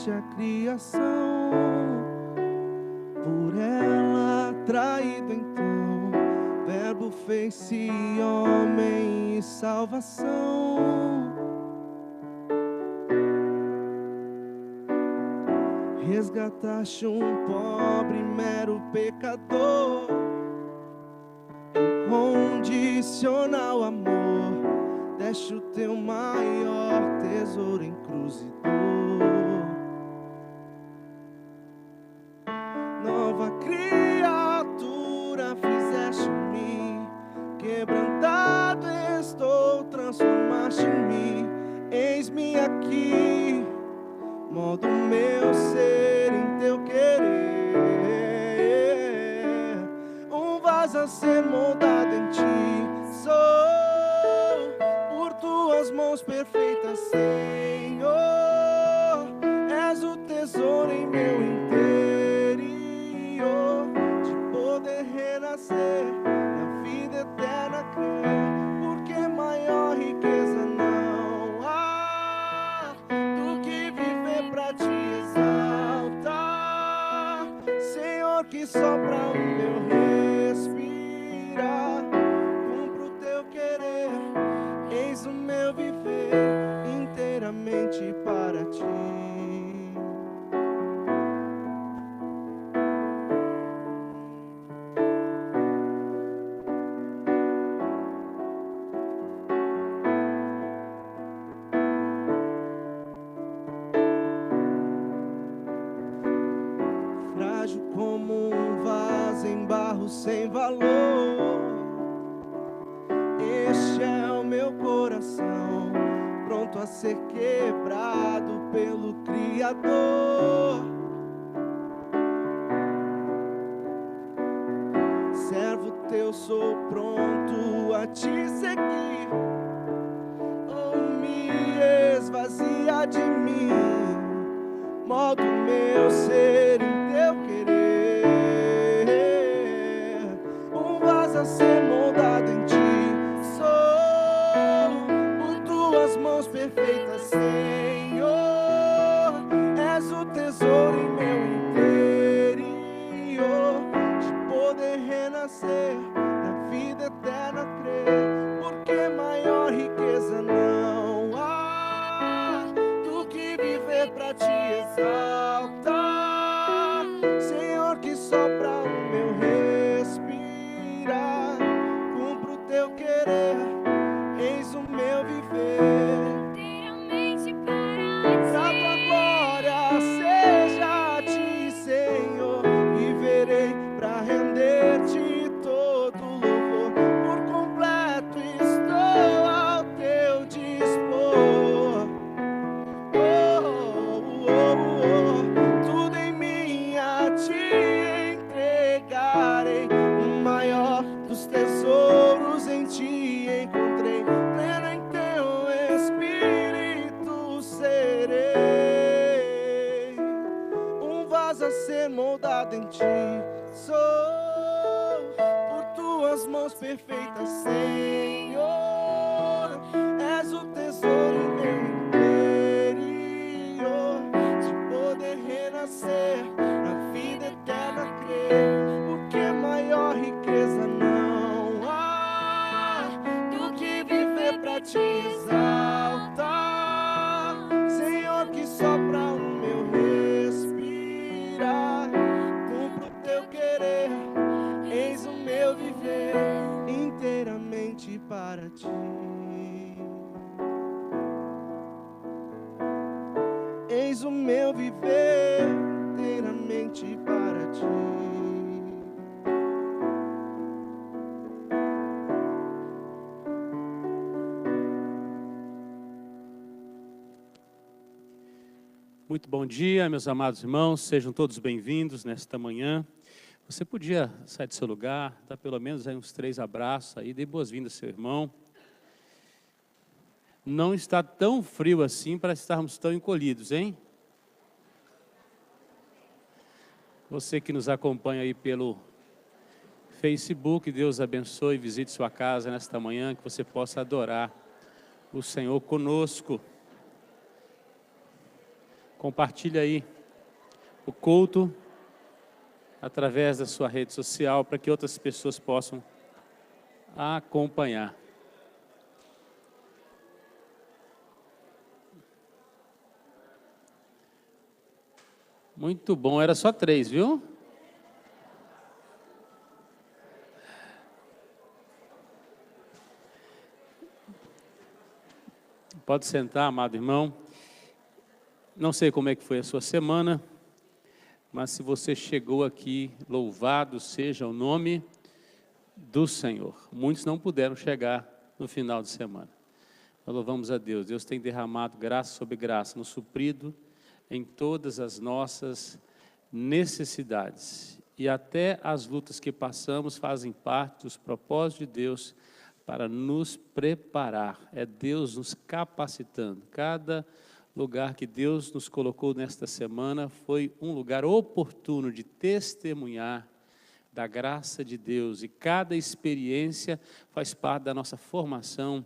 desde a criação, por ela traído então, Verbo fez-se homem e salvação. Resgataste um pobre mero pecador, incondicional amor, deste o teu maior tesouro em cruz e dor. Nova criatura fizeste-me, quebrantado estou, transformaste em mim. Eis-me aqui, moldo meu ser em teu querer, um vaso a ser moldado em ti sou, por tuas mãos perfeitas, Senhor. És o tesouro em meu interior, de poder renascer, na vida eterna crer, porque maior riqueza não há do que viver pra te exaltar, Senhor, que sopra o meu respirar, cumpro o teu querer, eis o meu viver inteiramente para ti. Frágil como um vaso em barro sem valor, este é o meu coração, pronto a ser quebrado pelo Criador. Servo teu sou, pronto a te seguir, oh, me esvazia de mim, moldo meu ser em teu querer, um vaso a ser moldado em ti sou, por tuas mãos perfeitas, Senhor. És o tesouro em meu interior, de poder renascer, na vida eterna crer, porque maior riqueza não há do que viver pra te exaltar, Senhor, que sopra o meu respirar, cumpro o teu querer, eis o meu viver inteiramente para ti. Pra tua glória seja a ti, Senhor, viverei pra render-te todo louvor, por completo estou ao teu dispor. Tudo em mim a te entregarei, o maior dos tesouros em ti encontrei, pleno em teu espírito serei, um vaso a ser moldado em ti sou, por tuas mãos perfeitas, Senhor. És o tesouro em meu interior, de poder renascer, na vida eterna crer, porque maior riqueza não há do que viver pra te exaltar, Senhor, que sopra o meu respirar, cumpro o teu querer, eis o meu viver inteiramente para ti. Eis o meu viver inteiramente para ti. Muito bom dia, meus amados irmãos, sejam todos bem-vindos nesta manhã. Você podia sair do seu lugar, dar pelo menos aí uns 3 abraços aí, dê boas-vindas ao seu irmão. Não está tão frio assim para estarmos tão encolhidos, hein? Você que nos acompanha aí pelo Facebook, Deus abençoe e visite sua casa nesta manhã, que você possa adorar o Senhor conosco. Compartilhe aí o culto através da sua rede social para que outras pessoas possam acompanhar. Muito bom, era só 3, viu? Pode sentar, amado irmão. Não sei como é que foi a sua semana, mas se você chegou aqui, louvado seja o nome do Senhor. Muitos não puderam chegar no final de semana. Nós louvamos a Deus. Deus tem derramado graça sobre graça, nos suprido em todas as nossas necessidades. E até as lutas que passamos fazem parte dos propósitos de Deus para nos preparar. É Deus nos capacitando. Cada lugar que Deus nos colocou nesta semana foi um lugar oportuno de testemunhar da graça de Deus. E cada experiência faz parte da nossa formação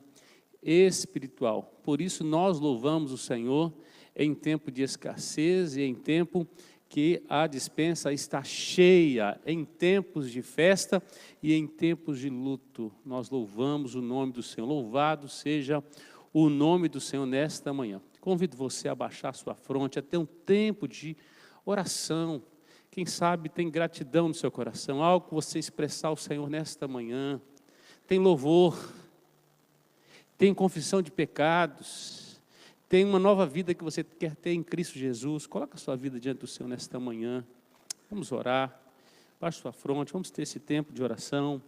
espiritual. Por isso nós louvamos o Senhor em tempo de escassez e em tempo que a despensa está cheia, em tempos de festa e em tempos de luto. Nós louvamos o nome do Senhor. Louvado seja o nome do Senhor nesta manhã. Convido você a baixar sua fronte, a ter um tempo de oração. Quem sabe tem gratidão no seu coração, algo que você expressar ao Senhor nesta manhã. Tem louvor, tem confissão de pecados, tem uma nova vida que você quer ter em Cristo Jesus. Coloca a sua vida diante do Senhor nesta manhã. Vamos orar, baixe sua fronte, vamos ter esse tempo de oração,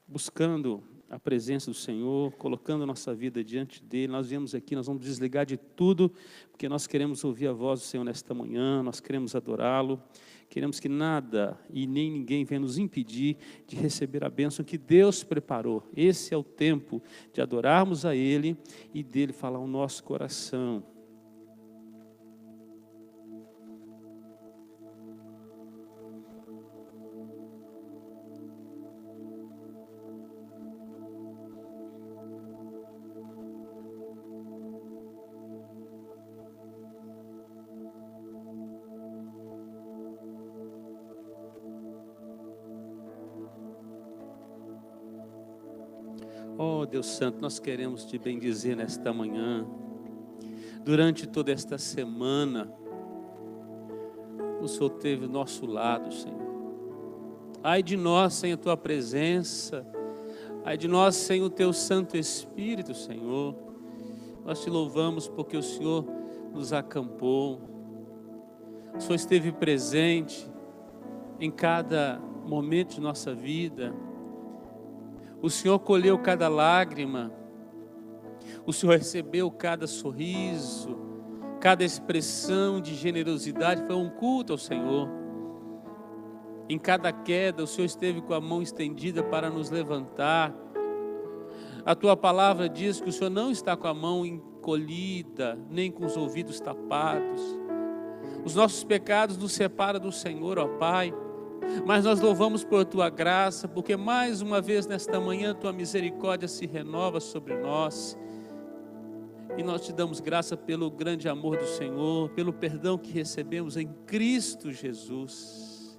buscando a presença do Senhor, colocando a nossa vida diante dEle. Nós viemos aqui, nós vamos desligar de tudo, porque nós queremos ouvir a voz do Senhor nesta manhã, nós queremos adorá-lo, queremos que nada e nem ninguém venha nos impedir de receber a bênção que Deus preparou. Esse é o tempo de adorarmos a Ele e dEle falar o nosso coração. Oh, Deus Santo, nós queremos te bendizer nesta manhã. Durante toda esta semana, o Senhor teve o nosso lado, Senhor. Ai de nós sem a Tua presença, ai de nós sem o Teu Santo Espírito, Senhor. Nós te louvamos porque o Senhor nos acampou. O Senhor esteve presente em cada momento de nossa vida. O Senhor colheu cada lágrima, o Senhor recebeu cada sorriso, cada expressão de generosidade, foi um culto ao Senhor. Em cada queda, o Senhor esteve com a mão estendida para nos levantar. A Tua palavra diz que o Senhor não está com a mão encolhida, nem com os ouvidos tapados. Os nossos pecados nos separam do Senhor, ó Pai. Mas nós louvamos por Tua graça, porque mais uma vez nesta manhã Tua misericórdia se renova sobre nós. E nós te damos graça pelo grande amor do Senhor, pelo perdão que recebemos em Cristo Jesus.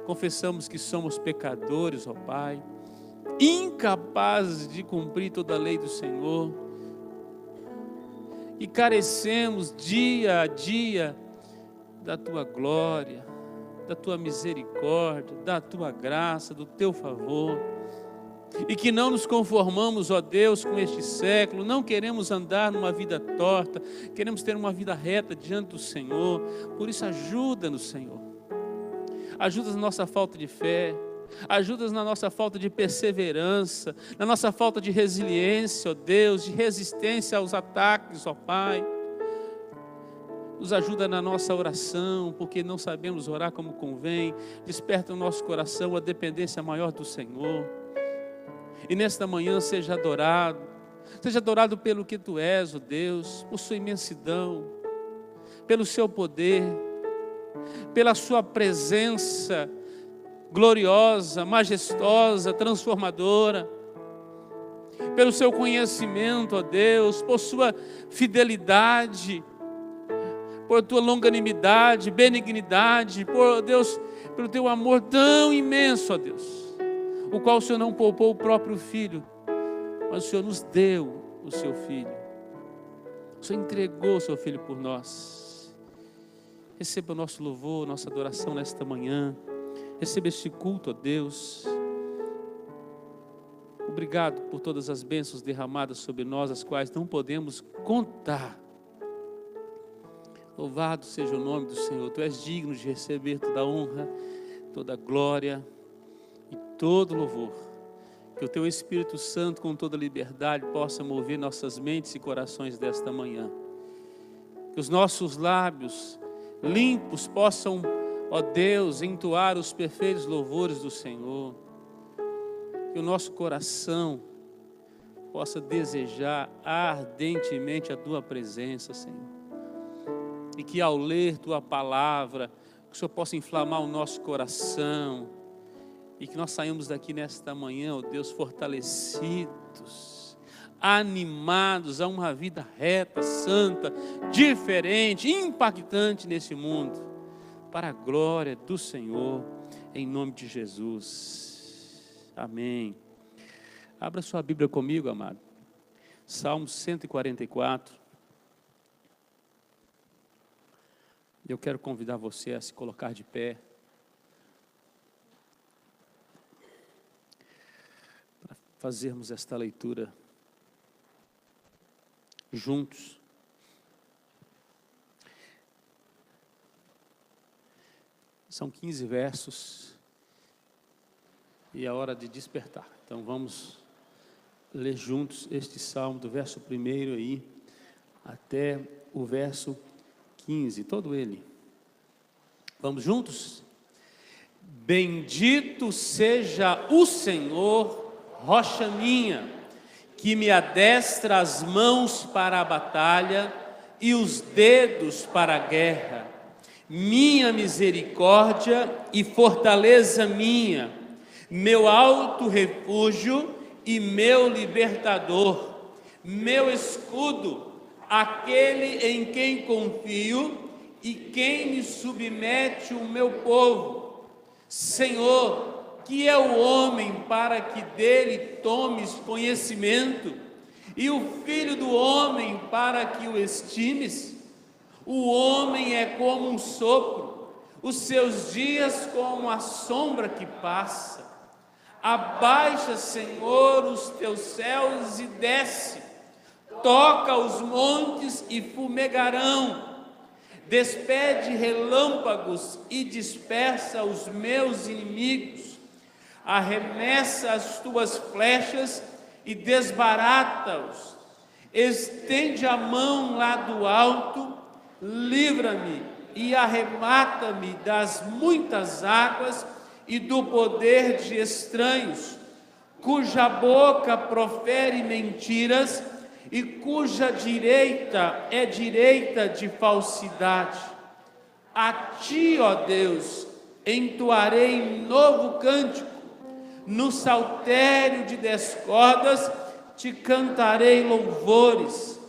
Confessamos que somos pecadores, ó Pai, incapazes de cumprir toda a lei do Senhor. E carecemos dia a dia da Tua glória, da Tua misericórdia, da Tua graça, do Teu favor, e que não nos conformamos, ó Deus, com este século, não queremos andar numa vida torta, queremos ter uma vida reta diante do Senhor. Por isso ajuda-nos, Senhor, ajuda-nos na nossa falta de fé, ajuda-nos na nossa falta de perseverança, na nossa falta de resiliência, ó Deus, de resistência aos ataques, ó Pai. Nos ajuda na nossa oração, porque não sabemos orar como convém. Desperta no nosso coração a dependência maior do Senhor. E nesta manhã seja adorado pelo que Tu és, ó Deus, por Sua imensidão, pelo Seu poder, pela Sua presença gloriosa, majestosa, transformadora. pelo seu conhecimento, ó Deus, por sua fidelidade, por tua longanimidade, benignidade, por Deus, pelo teu amor tão imenso, ó Deus, o qual o Senhor não poupou o próprio Filho, mas o Senhor nos deu o seu Filho. O Senhor entregou o seu Filho por nós. Receba o nosso louvor, nossa adoração nesta manhã. Receba este culto, ó Deus. Obrigado por todas as bênçãos derramadas sobre nós, as quais não podemos contar. Louvado seja o nome do Senhor. Tu és digno de receber toda a honra, toda a glória e todo louvor. Que o teu Espírito Santo, com toda liberdade, possa mover nossas mentes e corações desta manhã. Que os nossos lábios limpos possam, ó Deus, entoar os perfeitos louvores do Senhor. Que o nosso coração possa desejar ardentemente a tua presença, Senhor. E que ao ler tua palavra, que o Senhor possa inflamar o nosso coração. E que nós saímos daqui nesta manhã, ó Deus, fortalecidos, animados a uma vida reta, santa, diferente, impactante nesse mundo, para a glória do Senhor, em nome de Jesus. Amém. Abra sua Bíblia comigo, amado. Salmo 144. Eu quero convidar você a se colocar de pé. Fazermos esta leitura juntos. São 15 versos e é hora de despertar. Então vamos ler juntos este salmo do verso 1 aí até o verso 15, todo ele. Vamos juntos? Bendito seja o Senhor, rocha minha, que me adestra as mãos para a batalha e os dedos para a guerra. Minha misericórdia e fortaleza minha, meu alto refúgio e meu libertador, meu escudo, aquele em quem confio e quem me submete o meu povo. Senhor, que é o homem para que dele tomes conhecimento, e o filho do homem para que o estimes? O homem é como um sopro, os seus dias como a sombra que passa. Abaixa, Senhor, os teus céus e desce, toca os montes e fumegarão. Despede relâmpagos e dispersa os meus inimigos. Arremessa as tuas flechas e desbarata-os. Estende a mão lá do alto, livra-me e arremata-me das muitas águas e do poder de estranhos, cuja boca profere mentiras e cuja direita é direita de falsidade. A ti, ó Deus, entoarei novo cântico, no saltério de 10 cordas te cantarei louvores.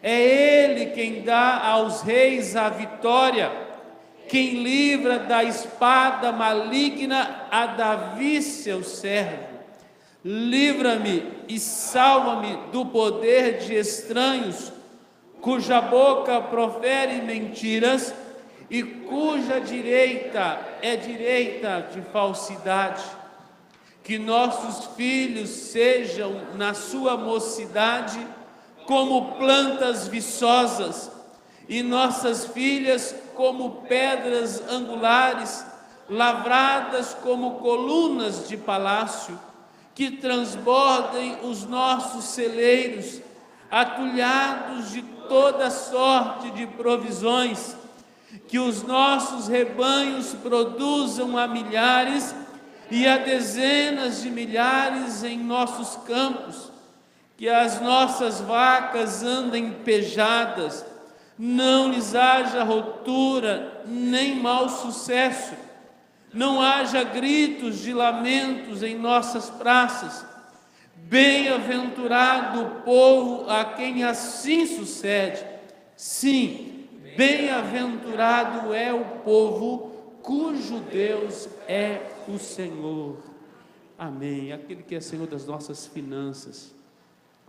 É Ele quem dá aos reis a vitória, quem livra da espada maligna a Davi seu servo. Livra-me e salva-me do poder de estranhos, cuja boca profere mentiras e cuja direita é direita de falsidade. Que nossos filhos sejam na sua mocidade como plantas viçosas, e nossas filhas como pedras angulares, lavradas como colunas de palácio. Que transbordem os nossos celeiros, atulhados de toda sorte de provisões. Que os nossos rebanhos produzam a milhares e a dezenas de milhares em nossos campos. Que as nossas vacas andem pejadas, não lhes haja rotura nem mau sucesso. Não haja gritos de lamentos em nossas praças. Bem-aventurado o povo a quem assim sucede. Sim, bem-aventurado é o povo cujo Deus é o Senhor. Amém. Aquele que é Senhor das nossas finanças,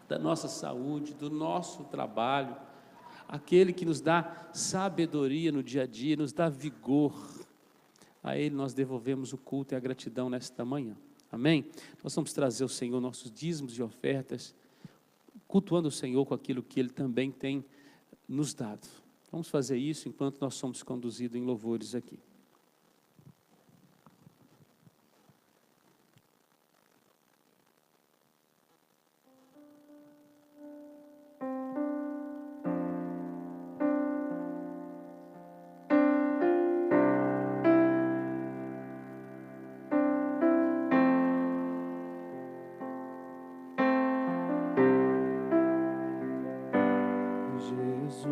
da nossa saúde, do nosso trabalho, aquele que nos dá sabedoria no dia a dia, nos dá vigor. A Ele nós devolvemos o culto e a gratidão nesta manhã. Amém? Nós vamos trazer ao Senhor nossos dízimos e ofertas, cultuando o Senhor com aquilo que Ele também tem nos dado. Vamos fazer isso enquanto nós somos conduzidos em louvores aqui. Jesus,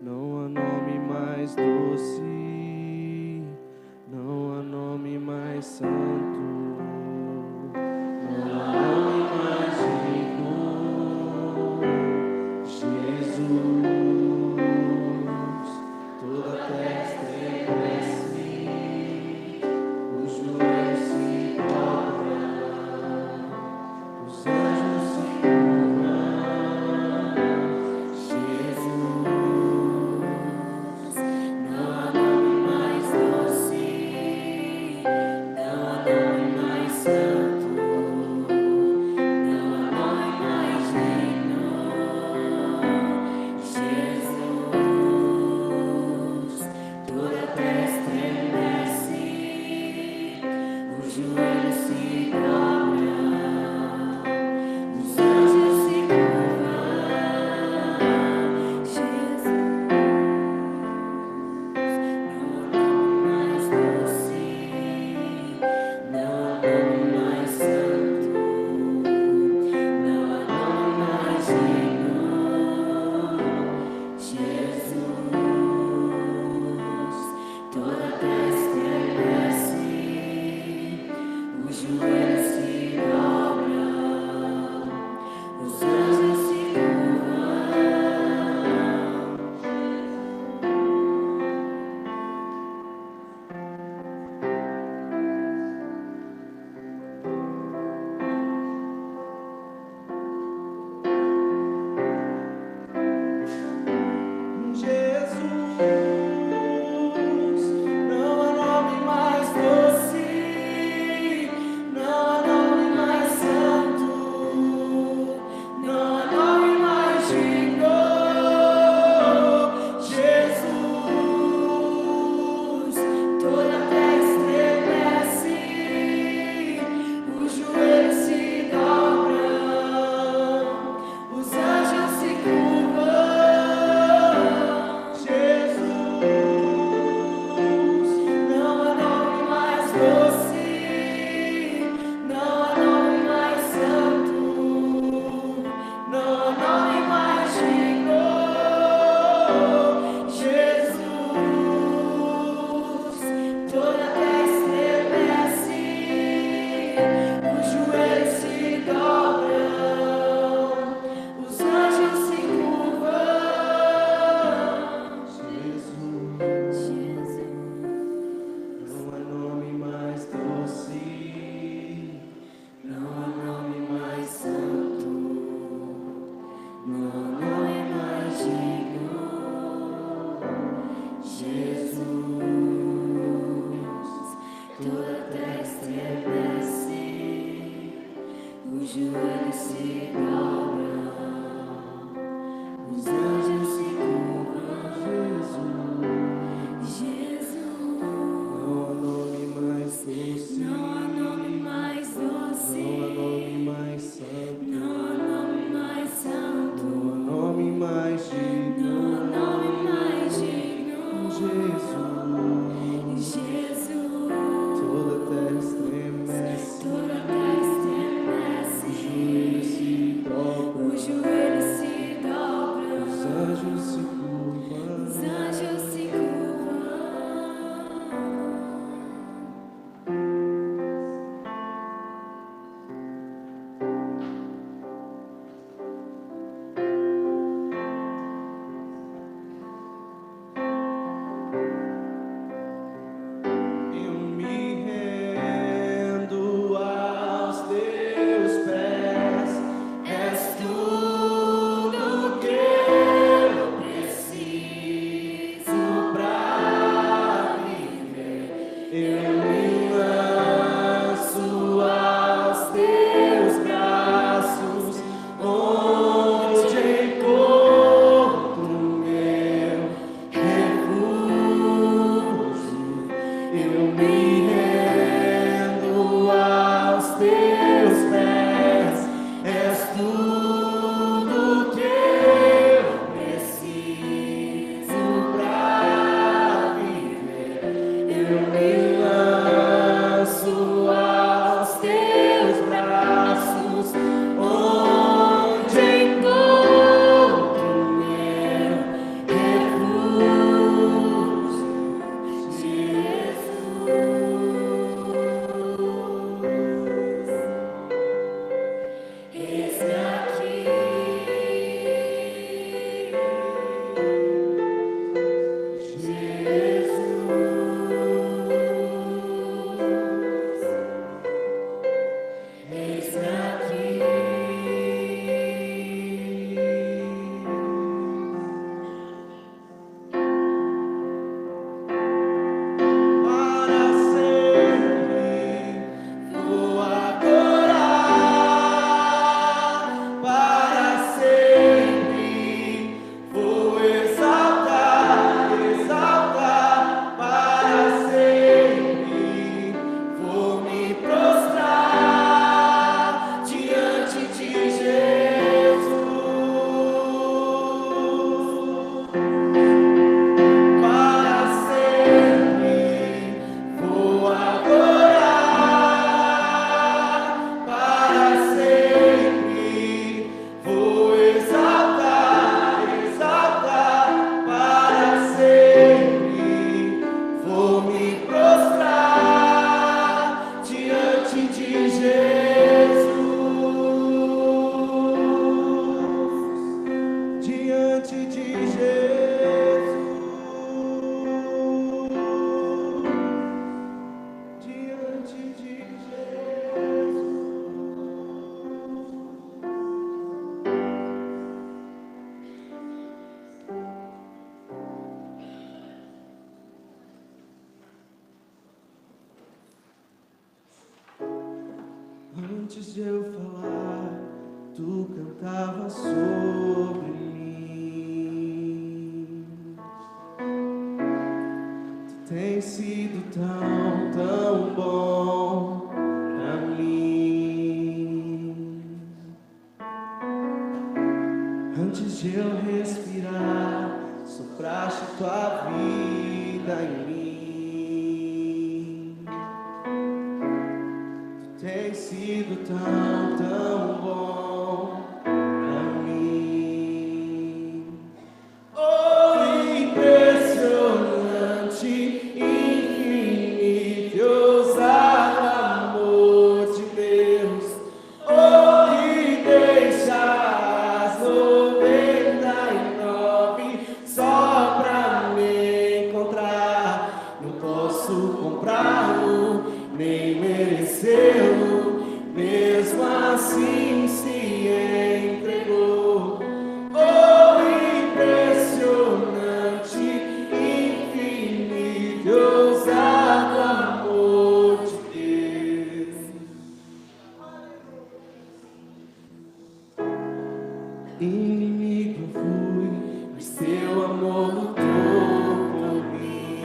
não há nome mais doce, não há nome mais santo, não há nome mais digno. Jesus, toda a terra estremece, os joelhos se dobram, os anjos se Antes de eu falar, tu cantava sobre mim. Tu tens sido tão, tão bom pra mim. Antes de eu respirar, sopraste tua vida em mim. Tu tens sido tão, tão bom pra mim. Oh, impressionante, infinito, ousado amor de Deus. Oh, que deixa as 99 só pra me encontrar. Não posso comprá-lo, nem merecê-lo, mesmo assim se entregou. Oh, impressionante, infinito, ousado amor de Deus. Inimigo eu fui, mas teu amor lutou por mim.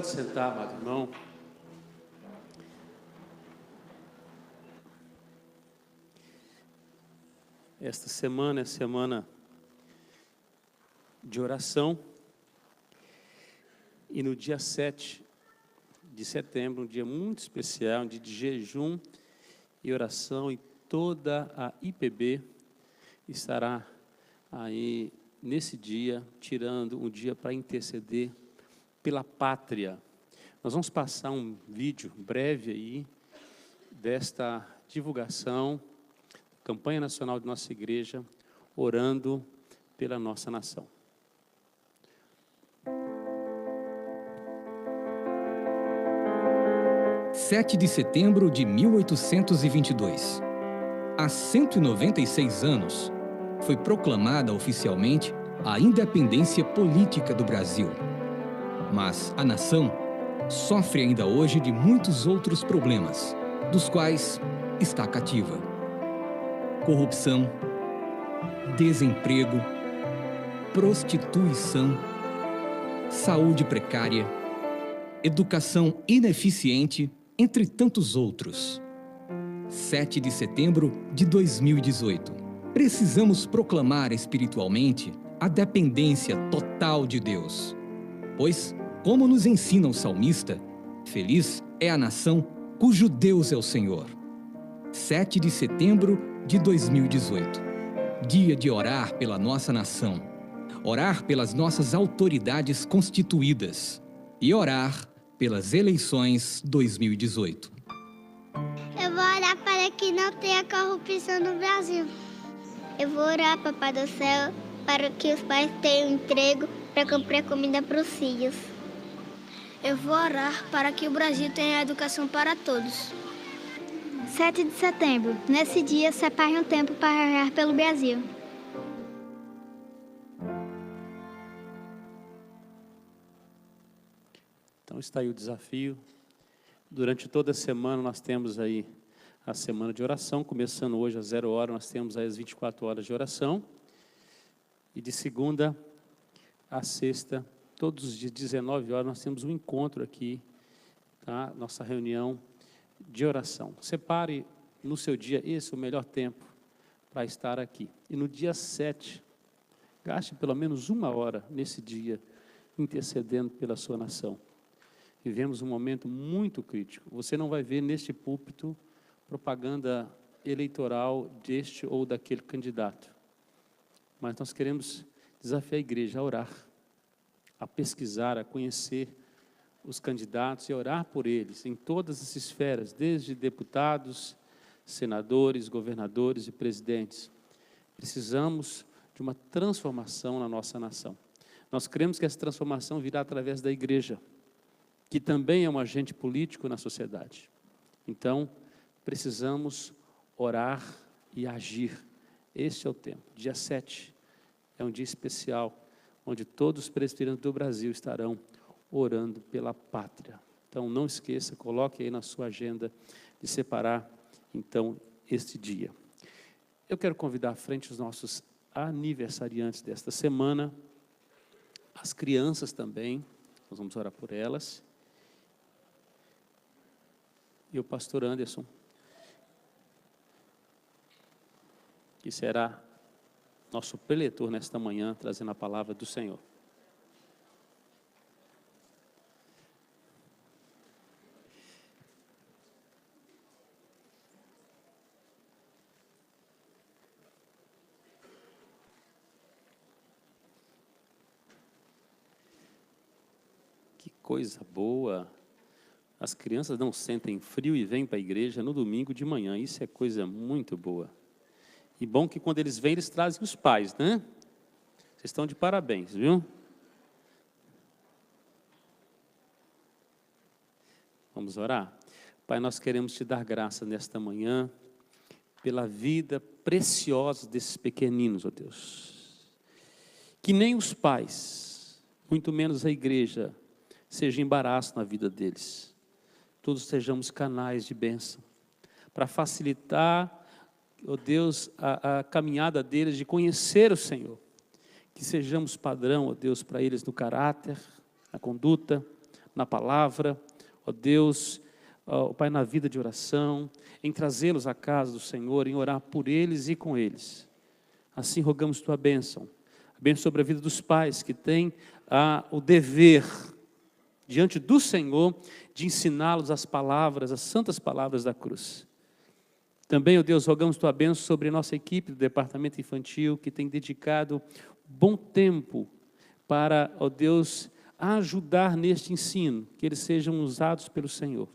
Pode sentar, amado irmão. Esta semana é semana de oração. E no dia 7 de setembro, um dia muito especial, um dia de jejum e oração, e toda a IPB estará aí nesse dia, tirando um dia para interceder pela pátria. Nós vamos passar um vídeo breve aí desta divulgação, campanha nacional de nossa igreja, orando pela nossa nação. (7 de setembro de 1822). Há 196 anos, foi proclamada oficialmente a independência política do Brasil. Mas a nação sofre ainda hoje de muitos outros problemas, dos quais está cativa: corrupção, desemprego, prostituição, saúde precária, educação ineficiente, entre tantos outros. 7 de setembro de 2018. Precisamos proclamar espiritualmente a dependência total de Deus. Pois, como nos ensina o salmista, feliz é a nação cujo Deus é o Senhor. 7 de setembro de 2018. Dia de orar pela nossa nação, orar pelas nossas autoridades constituídas e orar pelas eleições 2018. Eu vou orar para que não tenha corrupção no Brasil. Eu vou orar, Papai do Céu, para que os pais tenham emprego para comprar comida para os filhos. Eu vou orar para que o Brasil tenha educação para todos. 7 de setembro. Nesse dia, separe um tempo para orar pelo Brasil. Então está aí o desafio. Durante toda a semana nós temos aí a semana de oração, começando hoje às 0 hora, nós temos aí as 24 horas de oração. E de segunda a sexta, todos os dias, 19 horas, nós temos um encontro aqui, tá? Nossa reunião de oração. Separe no seu dia esse o melhor tempo para estar aqui. E no dia 7, gaste pelo menos 1 hora nesse dia, intercedendo pela sua nação. Vivemos um momento muito crítico. Você não vai ver neste púlpito propaganda eleitoral deste ou daquele candidato. Mas nós queremos desafiar a igreja a orar, a pesquisar, a conhecer os candidatos e orar por eles em todas as esferas, desde deputados, senadores, governadores e presidentes. Precisamos de uma transformação na nossa nação. Nós cremos que essa transformação virá através da igreja, que também é um agente político na sociedade. Então, precisamos orar e agir. Este é o tempo. Dia 7 é um dia especial, onde todos os presbiterianos do Brasil estarão orando pela pátria. Então, não esqueça, coloque aí na sua agenda de separar, então, este dia. Eu quero convidar à frente os nossos aniversariantes desta semana, as crianças também, nós vamos orar por elas. E o pastor Anderson, que será nosso preletor nesta manhã, trazendo a palavra do Senhor. Que coisa boa! As crianças não sentem frio e vêm para a igreja no domingo de manhã. Isso é coisa muito boa. E bom que quando eles vêm, eles trazem os pais, né? Vocês estão de parabéns, viu? Vamos orar? Pai, nós queremos te dar graça nesta manhã, pela vida preciosa desses pequeninos, ó Deus. Que nem os pais, muito menos a igreja, seja embaraço na vida deles. Todos sejamos canais de bênção, para facilitar, ó Deus, a caminhada deles de conhecer o Senhor. Que sejamos padrão, ó Deus, para eles no caráter, na conduta, na palavra, ó Deus, ó Pai, na vida de oração, em trazê-los à casa do Senhor, em orar por eles e com eles. Assim rogamos Tua bênção, a bênção sobre a vida dos pais que têm o dever, diante do Senhor, de ensiná-los as palavras, as santas palavras da cruz. Também, ó Deus, rogamos Tua bênção sobre a nossa equipe do departamento infantil, que tem dedicado bom tempo para, ó Deus, ajudar neste ensino, que eles sejam usados pelo Senhor.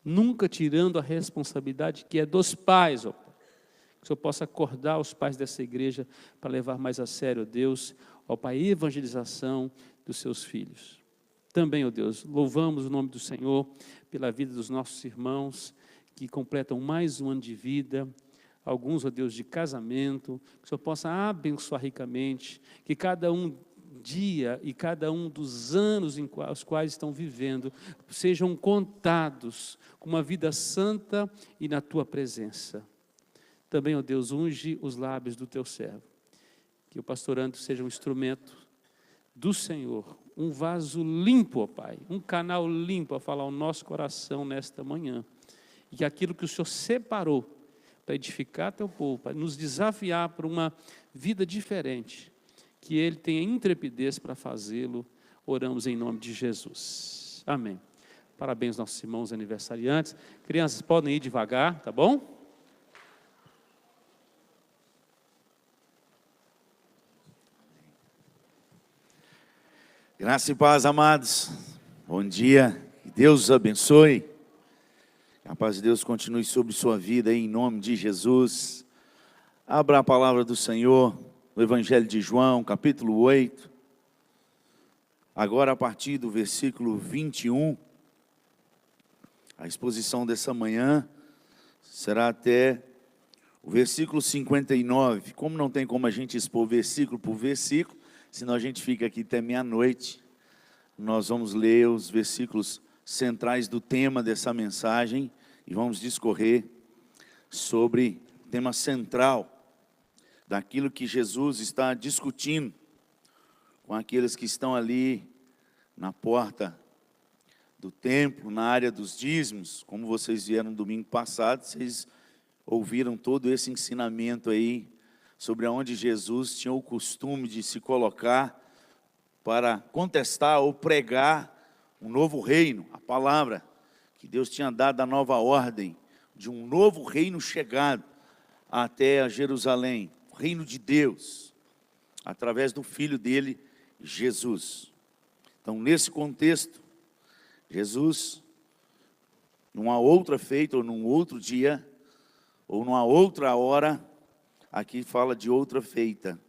Nunca tirando a responsabilidade que é dos pais, ó Pai. Que o Senhor possa acordar os pais dessa igreja para levar mais a sério, ó Deus, ó Pai, a evangelização dos seus filhos. Também, ó Deus, louvamos o nome do Senhor pela vida dos nossos irmãos que completam mais um ano de vida, alguns, ó Deus, de casamento, que o Senhor possa abençoar ricamente, que cada um dia e cada um dos anos em os quais estão vivendo sejam contados com uma vida santa e na Tua presença. Também, ó Deus, unge os lábios do Teu servo, que o pastorando seja um instrumento do Senhor, um vaso limpo, ó Pai, um canal limpo a falar ao nosso coração nesta manhã, e que aquilo que o Senhor separou para edificar Teu povo, para nos desafiar para uma vida diferente, que Ele tenha intrepidez para fazê-lo. Oramos em nome de Jesus. Amém. Parabéns aos nossos irmãos aniversariantes. Crianças, podem ir devagar, tá bom? Graça e paz, amados. Bom dia. Que Deus os abençoe. Que a paz de Deus continue sobre sua vida, em nome de Jesus. Abra a palavra do Senhor, no Evangelho de João, capítulo 8. Agora, a partir do versículo 21, a exposição dessa manhã será até o versículo 59. Como não tem como a gente expor versículo por versículo, senão a gente fica aqui até meia-noite, nós vamos ler os versículos centrais do tema dessa mensagem e vamos discorrer sobre o tema central daquilo que Jesus está discutindo com aqueles que estão ali na porta do templo, na área dos dízimos. Como vocês vieram no domingo passado, vocês ouviram todo esse ensinamento aí sobre onde Jesus tinha o costume de se colocar para contestar ou pregar um novo reino, a palavra que Deus tinha dado, a nova ordem de um novo reino chegado até a Jerusalém, o reino de Deus, através do Filho dele, Jesus. Então, nesse contexto, Jesus, numa outra feita, ou num outro dia, ou numa outra hora, aqui fala de outra feita,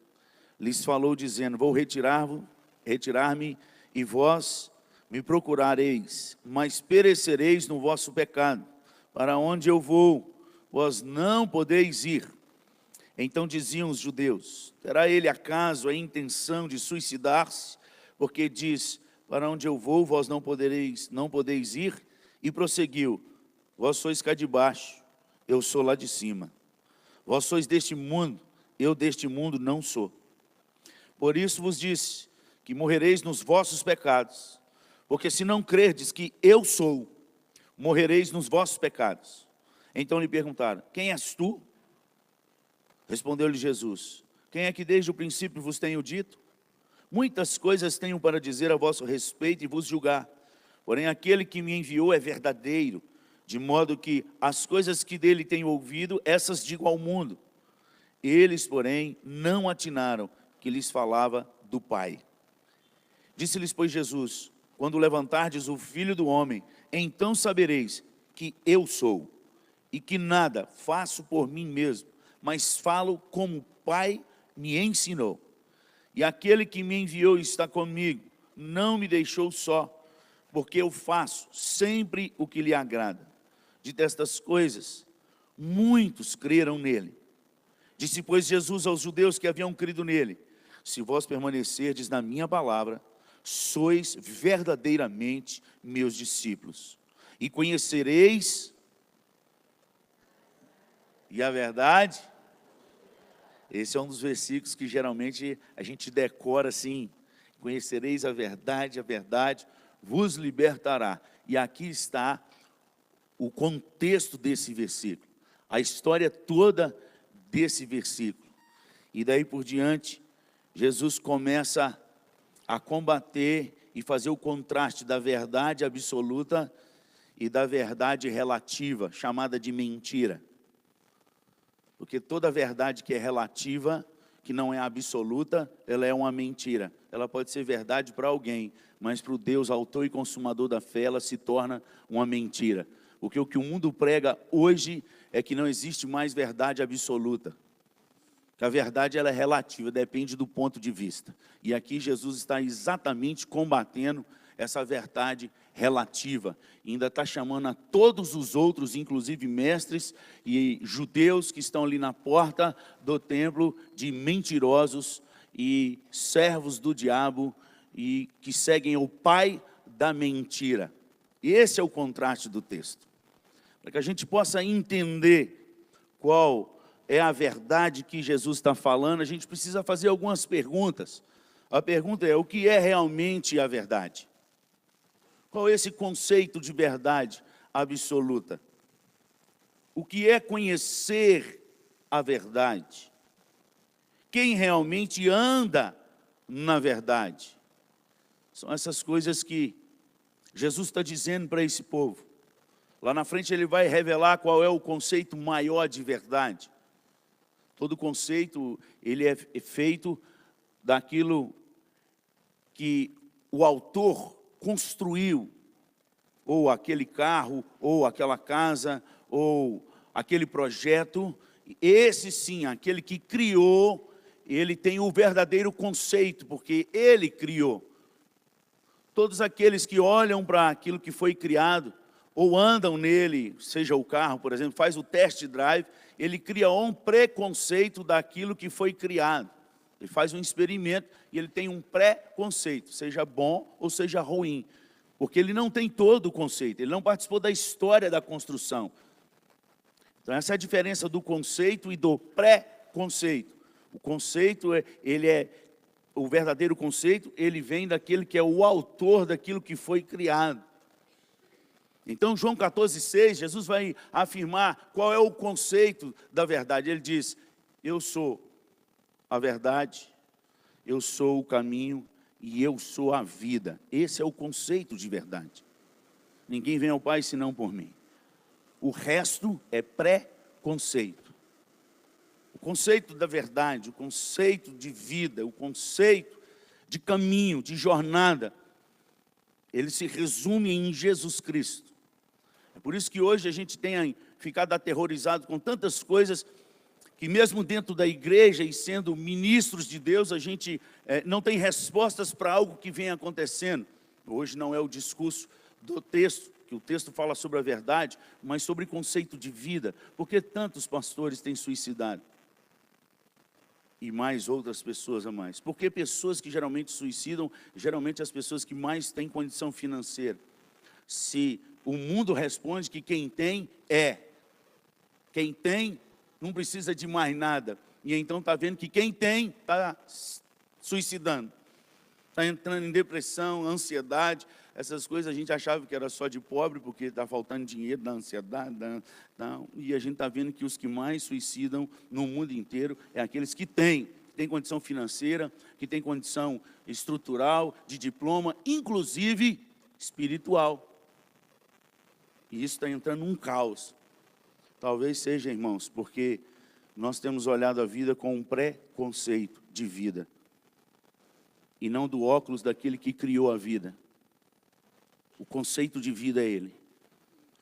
lhes falou dizendo: vou retirar-me, e vós me procurareis, mas perecereis no vosso pecado. Para onde eu vou, vós não podeis ir. Então diziam os judeus: terá ele acaso a intenção de suicidar-se? Porque diz: para onde eu vou, vós não podeis ir. E prosseguiu: vós sois cá de baixo, eu sou lá de cima. Vós sois deste mundo, eu deste mundo não sou. Por isso vos disse que morrereis nos vossos pecados, porque se não crerdes que eu sou, morrereis nos vossos pecados. Então lhe perguntaram: quem és tu? Respondeu-lhe Jesus: quem é que desde o princípio vos tenho dito? Muitas coisas tenho para dizer a vosso respeito e vos julgar, porém aquele que me enviou é verdadeiro, de modo que as coisas que dele tenho ouvido, essas digo ao mundo. Eles, porém, não atinaram que lhes falava do Pai. Disse-lhes, pois, Jesus: quando levantardes o Filho do Homem, então sabereis que eu sou, e que nada faço por mim mesmo, mas falo como o Pai me ensinou. E aquele que me enviou está comigo, não me deixou só, porque eu faço sempre o que lhe agrada. Dito estas coisas, muitos creram nele. Disse, pois, Jesus aos judeus que haviam crido nele: se vós permanecerdes na minha palavra, sois verdadeiramente meus discípulos, e conhecereis, e a verdade. Esse é um dos versículos que geralmente a gente decora assim: conhecereis a verdade vos libertará. E aqui está o contexto desse versículo, a história toda desse versículo. E daí por diante, Jesus começa a combater e fazer o contraste da verdade absoluta e da verdade relativa, chamada de mentira. Porque toda verdade que é relativa, que não é absoluta, ela é uma mentira. Ela pode ser verdade para alguém, mas para o Deus, autor e consumador da fé, ela se torna uma mentira. Porque o que o mundo prega hoje é que não existe mais verdade absoluta. Que a verdade ela é relativa, depende do ponto de vista. E aqui Jesus está exatamente combatendo essa verdade relativa. E ainda está chamando a todos os outros, inclusive mestres e judeus que estão ali na porta do templo, de mentirosos e servos do diabo e que seguem o pai da mentira. E esse é o contraste do texto. Para que a gente possa entender qual é a verdade que Jesus está falando, a gente precisa fazer algumas perguntas. A pergunta é: o que é realmente a verdade? Qual é esse conceito de verdade absoluta? O que é conhecer a verdade? Quem realmente anda na verdade? São essas coisas que Jesus está dizendo para esse povo. Lá na frente ele vai revelar qual é o conceito maior de verdade. Todo conceito, ele é feito daquilo que o autor construiu, ou aquele carro, ou aquela casa, ou aquele projeto. Esse sim, aquele que criou, ele tem o verdadeiro conceito, porque ele criou. Todos aqueles que olham para aquilo que foi criado, ou andam nele, seja o carro, por exemplo, faz o test drive, ele cria um preconceito daquilo que foi criado. Ele faz um experimento e ele tem um pré-conceito, seja bom ou seja ruim. Porque ele não tem todo o conceito, ele não participou da história da construção. Então essa é a diferença do conceito e do pré-conceito. O conceito, o verdadeiro conceito, ele vem daquele que é o autor daquilo que foi criado. Então, João 14,6, Jesus vai afirmar qual é o conceito da verdade. Ele diz: eu sou a verdade, eu sou o caminho e eu sou a vida. Esse é o conceito de verdade. Ninguém vem ao Pai senão por mim. O resto é pré-conceito. O conceito da verdade, o conceito de vida, o conceito de caminho, de jornada, ele se resume em Jesus Cristo. É por isso que hoje a gente tem ficado aterrorizado com tantas coisas que mesmo dentro da igreja e sendo ministros de Deus, a gente não tem respostas para algo que vem acontecendo. Hoje não é o discurso do texto, que o texto fala sobre a verdade, mas sobre conceito de vida. Por que tantos pastores têm suicidado? E mais outras pessoas a mais. Porque pessoas que geralmente suicidam, geralmente as pessoas que mais têm condição financeira. Se o mundo responde que quem tem é. Quem tem não precisa de mais nada. E então está vendo que quem tem está suicidando. Está entrando em depressão, ansiedade. Essas coisas a gente achava que era só de pobre, porque está faltando dinheiro, da ansiedade. E a gente está vendo que os que mais suicidam no mundo inteiro é aqueles que têm condição financeira, que têm condição estrutural, de diploma, inclusive espiritual. E isso está entrando num caos. Talvez seja, irmãos, porque nós temos olhado a vida com um pré-conceito de vida. E não do óculos daquele que criou a vida. O conceito de vida é Ele.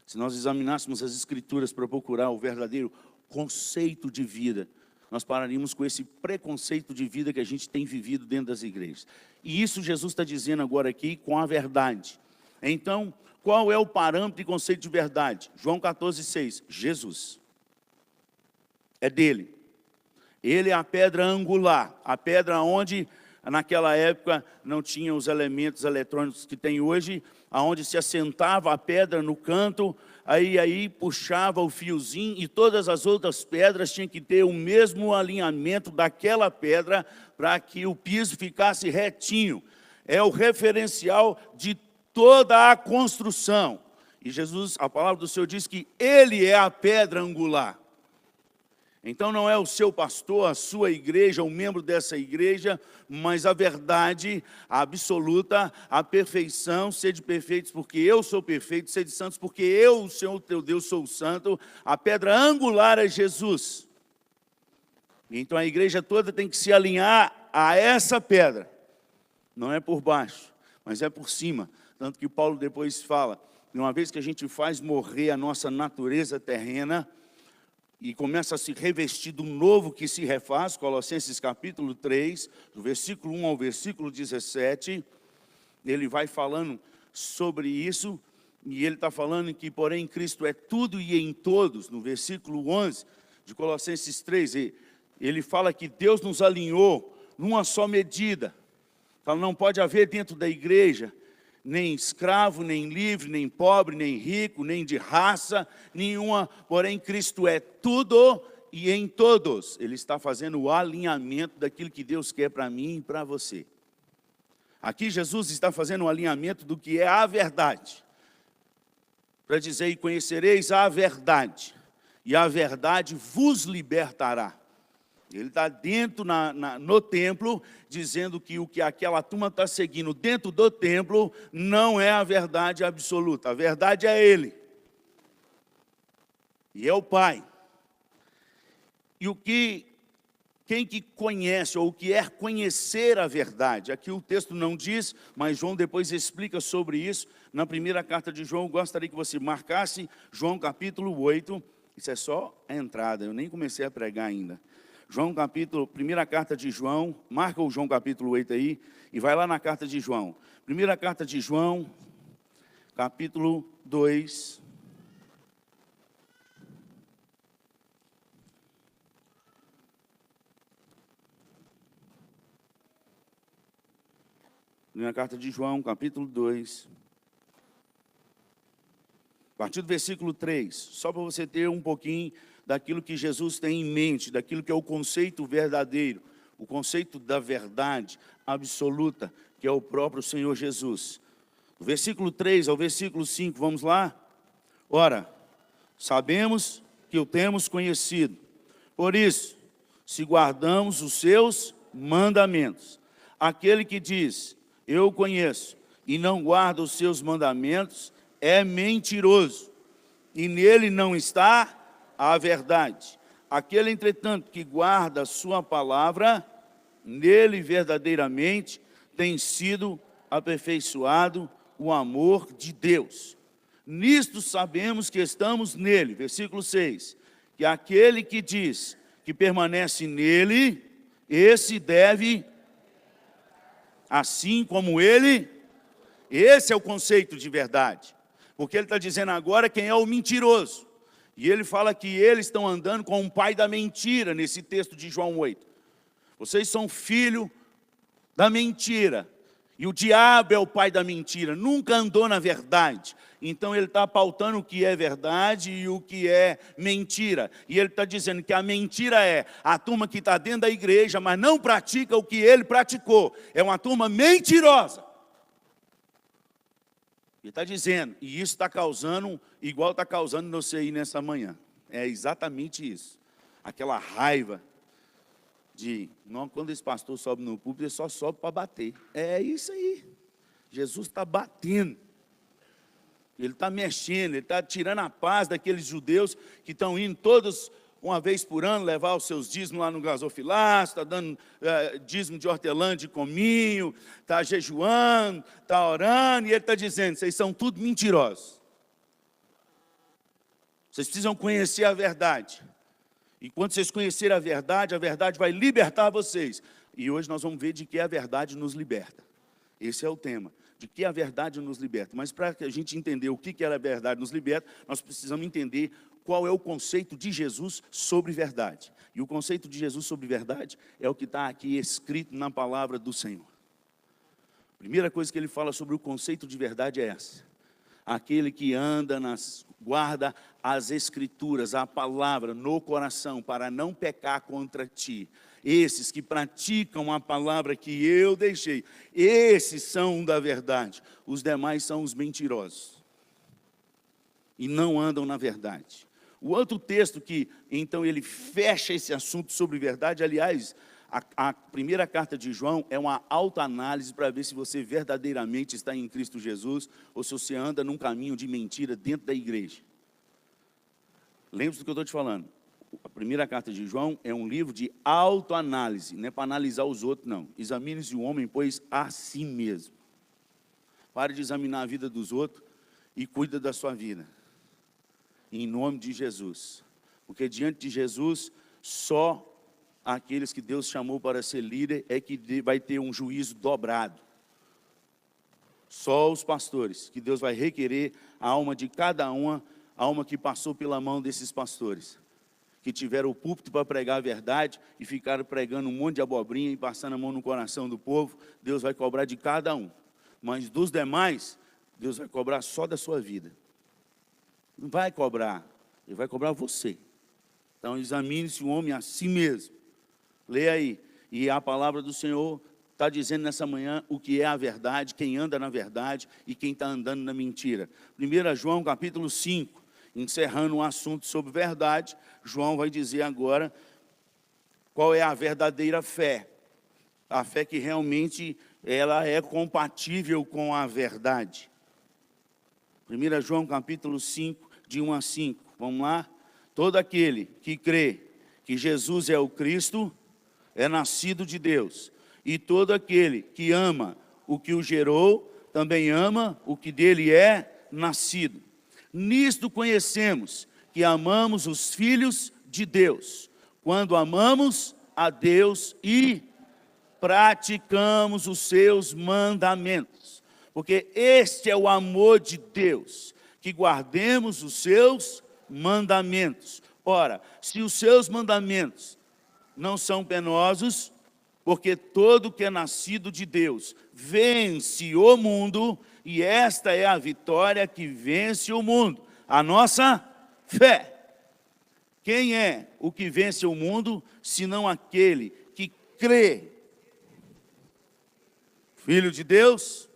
Se nós examinássemos as Escrituras para procurar o verdadeiro conceito de vida, nós pararíamos com esse preconceito de vida que a gente tem vivido dentro das igrejas. E isso Jesus está dizendo agora aqui com a verdade. Então, qual é o parâmetro e conceito de verdade? João 14,6, Jesus. É dele. Ele é a pedra angular, a pedra onde naquela época não tinha os elementos eletrônicos que tem hoje, aonde se assentava a pedra no canto, aí puxava o fiozinho e todas as outras pedras tinham que ter o mesmo alinhamento daquela pedra para que o piso ficasse retinho. É o referencial de toda a construção. E Jesus, a palavra do Senhor diz que Ele é a pedra angular. Então não é o seu pastor, a sua igreja, o membro dessa igreja, mas a verdade absoluta, a perfeição, sede perfeitos porque eu sou perfeito, sede santos porque eu, o Senhor teu Deus, sou santo. A pedra angular é Jesus. Então a igreja toda tem que se alinhar a essa pedra. Não é por baixo, mas é por cima. Tanto que Paulo depois fala, uma vez que a gente faz morrer a nossa natureza terrena, e começa a se revestir do novo que se refaz, Colossenses capítulo 3, do versículo 1 ao versículo 17, ele vai falando sobre isso, e ele está falando que, porém, Cristo é tudo e em todos, no versículo 11 de Colossenses 3, ele fala que Deus nos alinhou numa só medida. Então, não pode haver dentro da igreja nem escravo, nem livre, nem pobre, nem rico, nem de raça nenhuma, porém Cristo é tudo e em todos. Ele está fazendo o alinhamento daquilo que Deus quer para mim e para você. Aqui Jesus está fazendo o alinhamento do que é a verdade. Para dizer, e conhecereis a verdade, e a verdade vos libertará. Ele está dentro no templo, dizendo que o que aquela turma está seguindo dentro do templo não é a verdade absoluta. A verdade é Ele. E é o Pai. E quem que conhece, ou quer conhecer a verdade? Aqui o texto não diz, mas João depois explica sobre isso. Na primeira carta de João, gostaria que você marcasse João capítulo 8. Isso é só a entrada, eu nem comecei a pregar ainda. João capítulo, primeira carta de João, marca o João capítulo 8 aí, e vai lá na carta de João. Primeira carta de João, capítulo 2. Primeira carta de João, capítulo 2. A partir do versículo 3, só para você ter um pouquinho daquilo que Jesus tem em mente, daquilo que é o conceito verdadeiro, o conceito da verdade absoluta, que é o próprio Senhor Jesus. Do versículo 3 ao versículo 5, vamos lá? Ora, sabemos que o temos conhecido, por isso, se guardamos os seus mandamentos. Aquele que diz, eu o conheço, e não guarda os seus mandamentos, é mentiroso, e nele não está a verdade. Aquele, entretanto, que guarda a sua palavra, nele verdadeiramente tem sido aperfeiçoado o amor de Deus. Nisto sabemos que estamos nele. Versículo 6. Que aquele que diz que permanece nele, esse deve, assim como ele, esse é o conceito de verdade. Porque ele está dizendo agora quem é o mentiroso. E ele fala que eles estão andando com o pai da mentira, nesse texto de João 8. Vocês são filho da mentira. E o diabo é o pai da mentira, nunca andou na verdade. Então ele está pautando o que é verdade e o que é mentira. E ele está dizendo que a mentira é a turma que está dentro da igreja, mas não pratica o que ele praticou. É uma turma mentirosa. Ele está dizendo, e isso está causando, igual está causando no CI nessa manhã. É exatamente isso. Aquela raiva de, não, quando esse pastor sobe no púlpito, ele só sobe para bater. É isso aí. Jesus está batendo. Ele está mexendo, ele está tirando a paz daqueles judeus que estão indo todos uma vez por ano levar os seus dízimos lá no gasofilácio, está dando dízimo de hortelã, de cominho, está jejuando, está orando, e ele está dizendo, vocês são tudo mentirosos. Vocês precisam conhecer a verdade. E quando vocês conhecerem a verdade vai libertar vocês. E hoje nós vamos ver de que a verdade nos liberta. Esse é o tema, de que a verdade nos liberta. Mas para a gente entender o que a verdade nos liberta, nós precisamos entender qual é o conceito de Jesus sobre verdade. E o conceito de Jesus sobre verdade é o que está aqui escrito na palavra do Senhor. A primeira coisa que ele fala sobre o conceito de verdade é essa. Aquele que anda, guarda as escrituras, a palavra no coração, para não pecar contra ti. esses que praticam a palavra que eu deixei, esses são da verdade. Os demais são os mentirosos e não andam na verdade. O outro texto que, então, ele fecha esse assunto sobre verdade, aliás, a primeira carta de João é uma autoanálise para ver se você verdadeiramente está em Cristo Jesus ou se você anda num caminho de mentira dentro da igreja. Lembre-se do que eu estou te falando. A primeira carta de João é um livro de autoanálise, não é para analisar os outros, não. Examine-se o homem, pois, a si mesmo. Pare de examinar a vida dos outros e cuida da sua vida. Em nome de Jesus. Porque diante de Jesus, só aqueles que Deus chamou para ser líder é que vai ter um juízo dobrado. Só os pastores, que Deus vai requerer a alma de cada uma, a alma que passou pela mão desses pastores, que tiveram o púlpito para pregar a verdade e ficaram pregando um monte de abobrinha e passando a mão no coração do povo. Deus vai cobrar de cada um. Mas dos demais, Deus vai cobrar só da sua vida. Não vai cobrar, Ele vai cobrar você. Então examine-se o homem a si mesmo. Leia aí. E a palavra do Senhor está dizendo nessa manhã o que é a verdade, quem anda na verdade e quem está andando na mentira. 1 João capítulo 5, encerrando um assunto sobre verdade, João vai dizer agora qual é a verdadeira fé. A fé que realmente ela é compatível com a verdade. 1 João capítulo 5, de 1 a 5. Vamos lá? Todo aquele que crê que Jesus é o Cristo é nascido de Deus. E todo aquele que ama o que o gerou, também ama o que dele é nascido. Nisto conhecemos que amamos os filhos de Deus, quando amamos a Deus e praticamos os seus mandamentos. Porque este é o amor de Deus, que guardemos os seus mandamentos. Ora, se os seus mandamentos não são penosos, porque todo que é nascido de Deus vence o mundo, e esta é a vitória que vence o mundo, a nossa fé. Quem é o que vence o mundo, senão aquele que crê? Filho de Deus?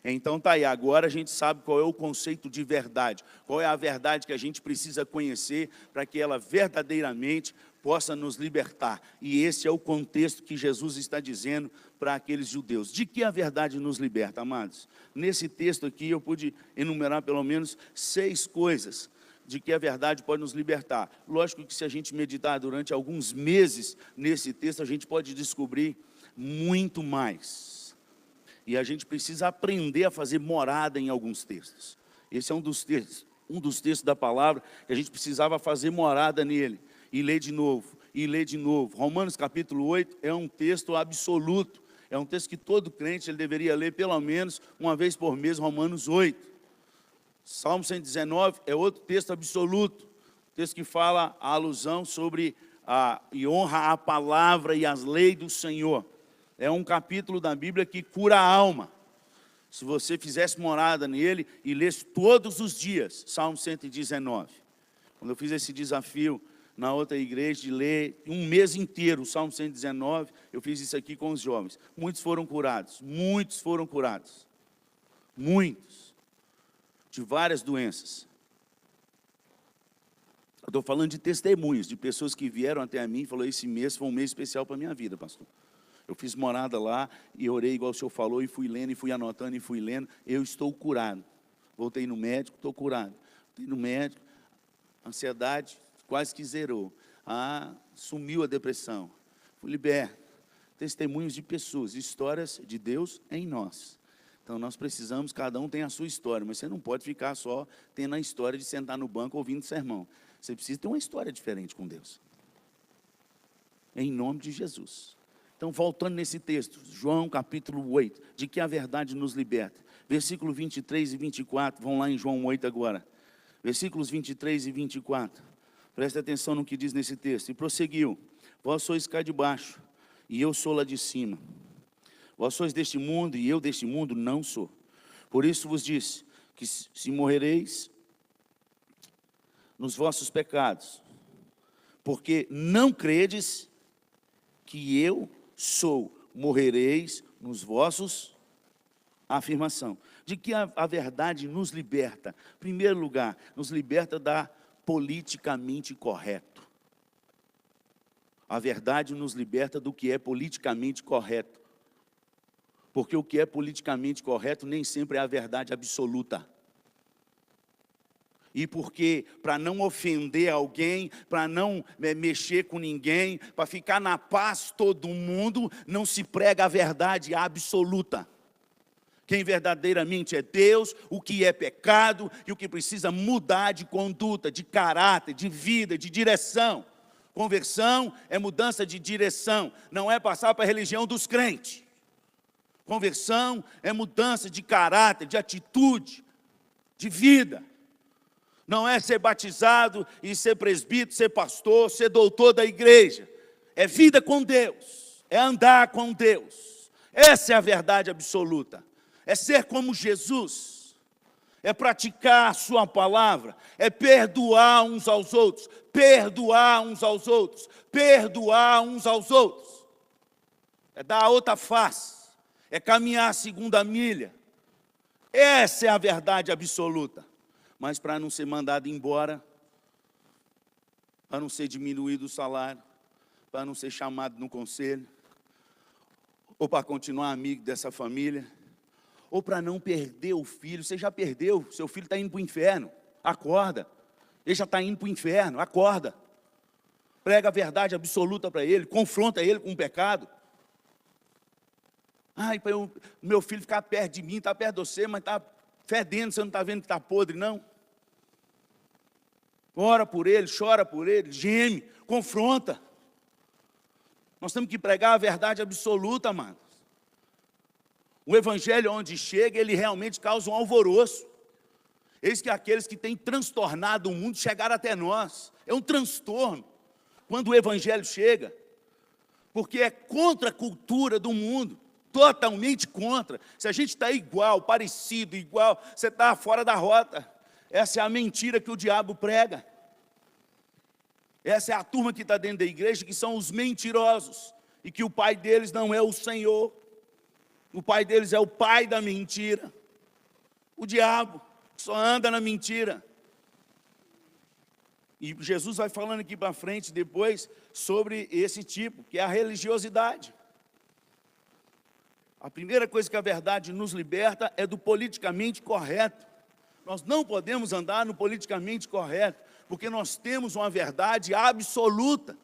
Então tá aí, agora a gente sabe qual é o conceito de verdade, qual é a verdade que a gente precisa conhecer para que ela verdadeiramente possa nos libertar. E esse é o contexto que Jesus está dizendo para aqueles judeus. De que a verdade nos liberta, amados? Nesse texto aqui eu pude enumerar pelo menos 6 coisas de que a verdade pode nos libertar. Lógico que se a gente meditar durante alguns meses nesse texto, a gente pode descobrir muito mais. E a gente precisa aprender a fazer morada em alguns textos. Esse é um dos textos da palavra que a gente precisava fazer morada nele. E ler de novo, e ler de novo. Romanos capítulo 8 é um texto absoluto. É um texto que todo crente ele deveria ler pelo menos uma vez por mês, Romanos 8. Salmo 119 é outro texto absoluto. Texto que fala a alusão sobre e honra a palavra e as leis do Senhor. É um capítulo da Bíblia que cura a alma. Se você fizesse morada nele e lesse todos os dias, Salmo 119. Quando eu fiz esse desafio na outra igreja de ler um mês inteiro o Salmo 119, eu fiz isso aqui com os jovens. Muitos foram curados, muitos foram curados. Muitos. De várias doenças. Eu estou falando de testemunhos, de pessoas que vieram até mim e falaram, esse mês foi um mês especial para a minha vida, pastor. Eu fiz morada lá e orei igual o senhor falou e fui lendo, e fui anotando, e fui lendo. Eu estou curado. Voltei no médico, estou curado. Voltei no médico, ansiedade quase que zerou. Sumiu a depressão. Fui liberto. Testemunhos de pessoas, histórias de Deus em nós. Então nós precisamos, cada um tem a sua história, mas você não pode ficar só tendo a história de sentar no banco ouvindo sermão. Você precisa ter uma história diferente com Deus. Em nome de Jesus. Então, voltando nesse texto, João capítulo 8, de que a verdade nos liberta. Versículo 23 e 24, vão lá em João 8 agora. Versículos 23 e 24. Preste atenção no que diz nesse texto. E prosseguiu, vós sois cá de baixo, e eu sou lá de cima. Vós sois deste mundo, e eu deste mundo não sou. Por isso vos disse, que se morrereis nos vossos pecados, porque não credes que eu sou, morrereis nos vossos... Afirmação. De que a verdade nos liberta? Em primeiro lugar, nos liberta da politicamente correto. A verdade nos liberta do que é politicamente correto. Porque o que é politicamente correto nem sempre é a verdade absoluta. E porque, para não ofender alguém, para não mexer com ninguém, para ficar na paz todo mundo, não se prega a verdade absoluta. Quem verdadeiramente é Deus, o que é pecado e o que precisa mudar de conduta, de caráter, de vida, de direção. Conversão é mudança de direção, não é passar para a religião dos crentes. Conversão é mudança de caráter, de atitude, de vida. Não é ser batizado e ser presbítero, ser pastor, ser doutor da igreja. É vida com Deus, é andar com Deus. Essa é a verdade absoluta. É ser como Jesus, é praticar a sua palavra, é perdoar uns aos outros, perdoar uns aos outros, perdoar uns aos outros. É dar a outra face, é caminhar a segunda milha. Essa é a verdade absoluta. Mas para não ser mandado embora, para não ser diminuído o salário, para não ser chamado no conselho, ou para continuar amigo dessa família, ou para não perder o filho. Você já perdeu, seu filho está indo para o inferno, acorda. Ele já está indo para o inferno, acorda. Prega a verdade absoluta para ele, confronta ele com o pecado. Ai, para meu filho ficar perto de mim, está perto de você, mas está fedendo, você não está vendo que está podre, não? Ora por ele, chora por ele, geme, confronta. Nós temos que pregar a verdade absoluta, amados. O evangelho, onde chega, ele realmente causa um alvoroço. Eis que aqueles que têm transtornado o mundo chegaram até nós. É um transtorno quando o evangelho chega, porque é contra a cultura do mundo, totalmente contra. Se a gente está igual, parecido, igual, você está fora da rota. Essa é a mentira que o diabo prega. Essa é a turma que está dentro da igreja, que são os mentirosos, e que o pai deles não é o Senhor. O pai deles é o pai da mentira. O diabo, que só anda na mentira. E Jesus vai falando aqui para frente depois sobre esse tipo, que é a religiosidade. A primeira coisa que a verdade nos liberta é do politicamente correto. Nós não podemos andar no politicamente correto, porque nós temos uma verdade absoluta.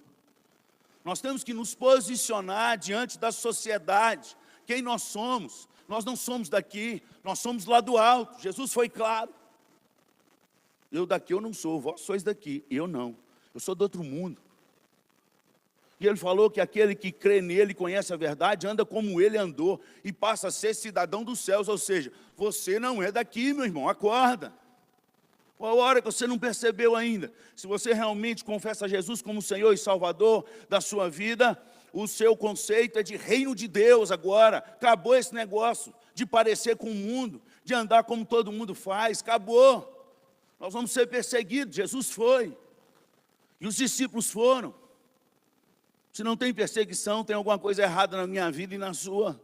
Nós temos que nos posicionar diante da sociedade. Quem nós somos? Nós não somos daqui, nós somos lá do alto. Jesus foi claro. Eu daqui eu não sou, vós sois daqui, eu não. Eu sou do outro mundo. E ele falou que aquele que crê nele, conhece a verdade, anda como ele andou e passa a ser cidadão dos céus. Ou seja, você não é daqui, meu irmão, acorda. Qual a hora que você não percebeu ainda? Se você realmente confessa Jesus como Senhor e Salvador da sua vida, o seu conceito é de reino de Deus agora. Acabou esse negócio de parecer com o mundo, de andar como todo mundo faz. Acabou. Nós vamos ser perseguidos. Jesus foi. E os discípulos foram. Se não tem perseguição, tem alguma coisa errada na minha vida e na sua.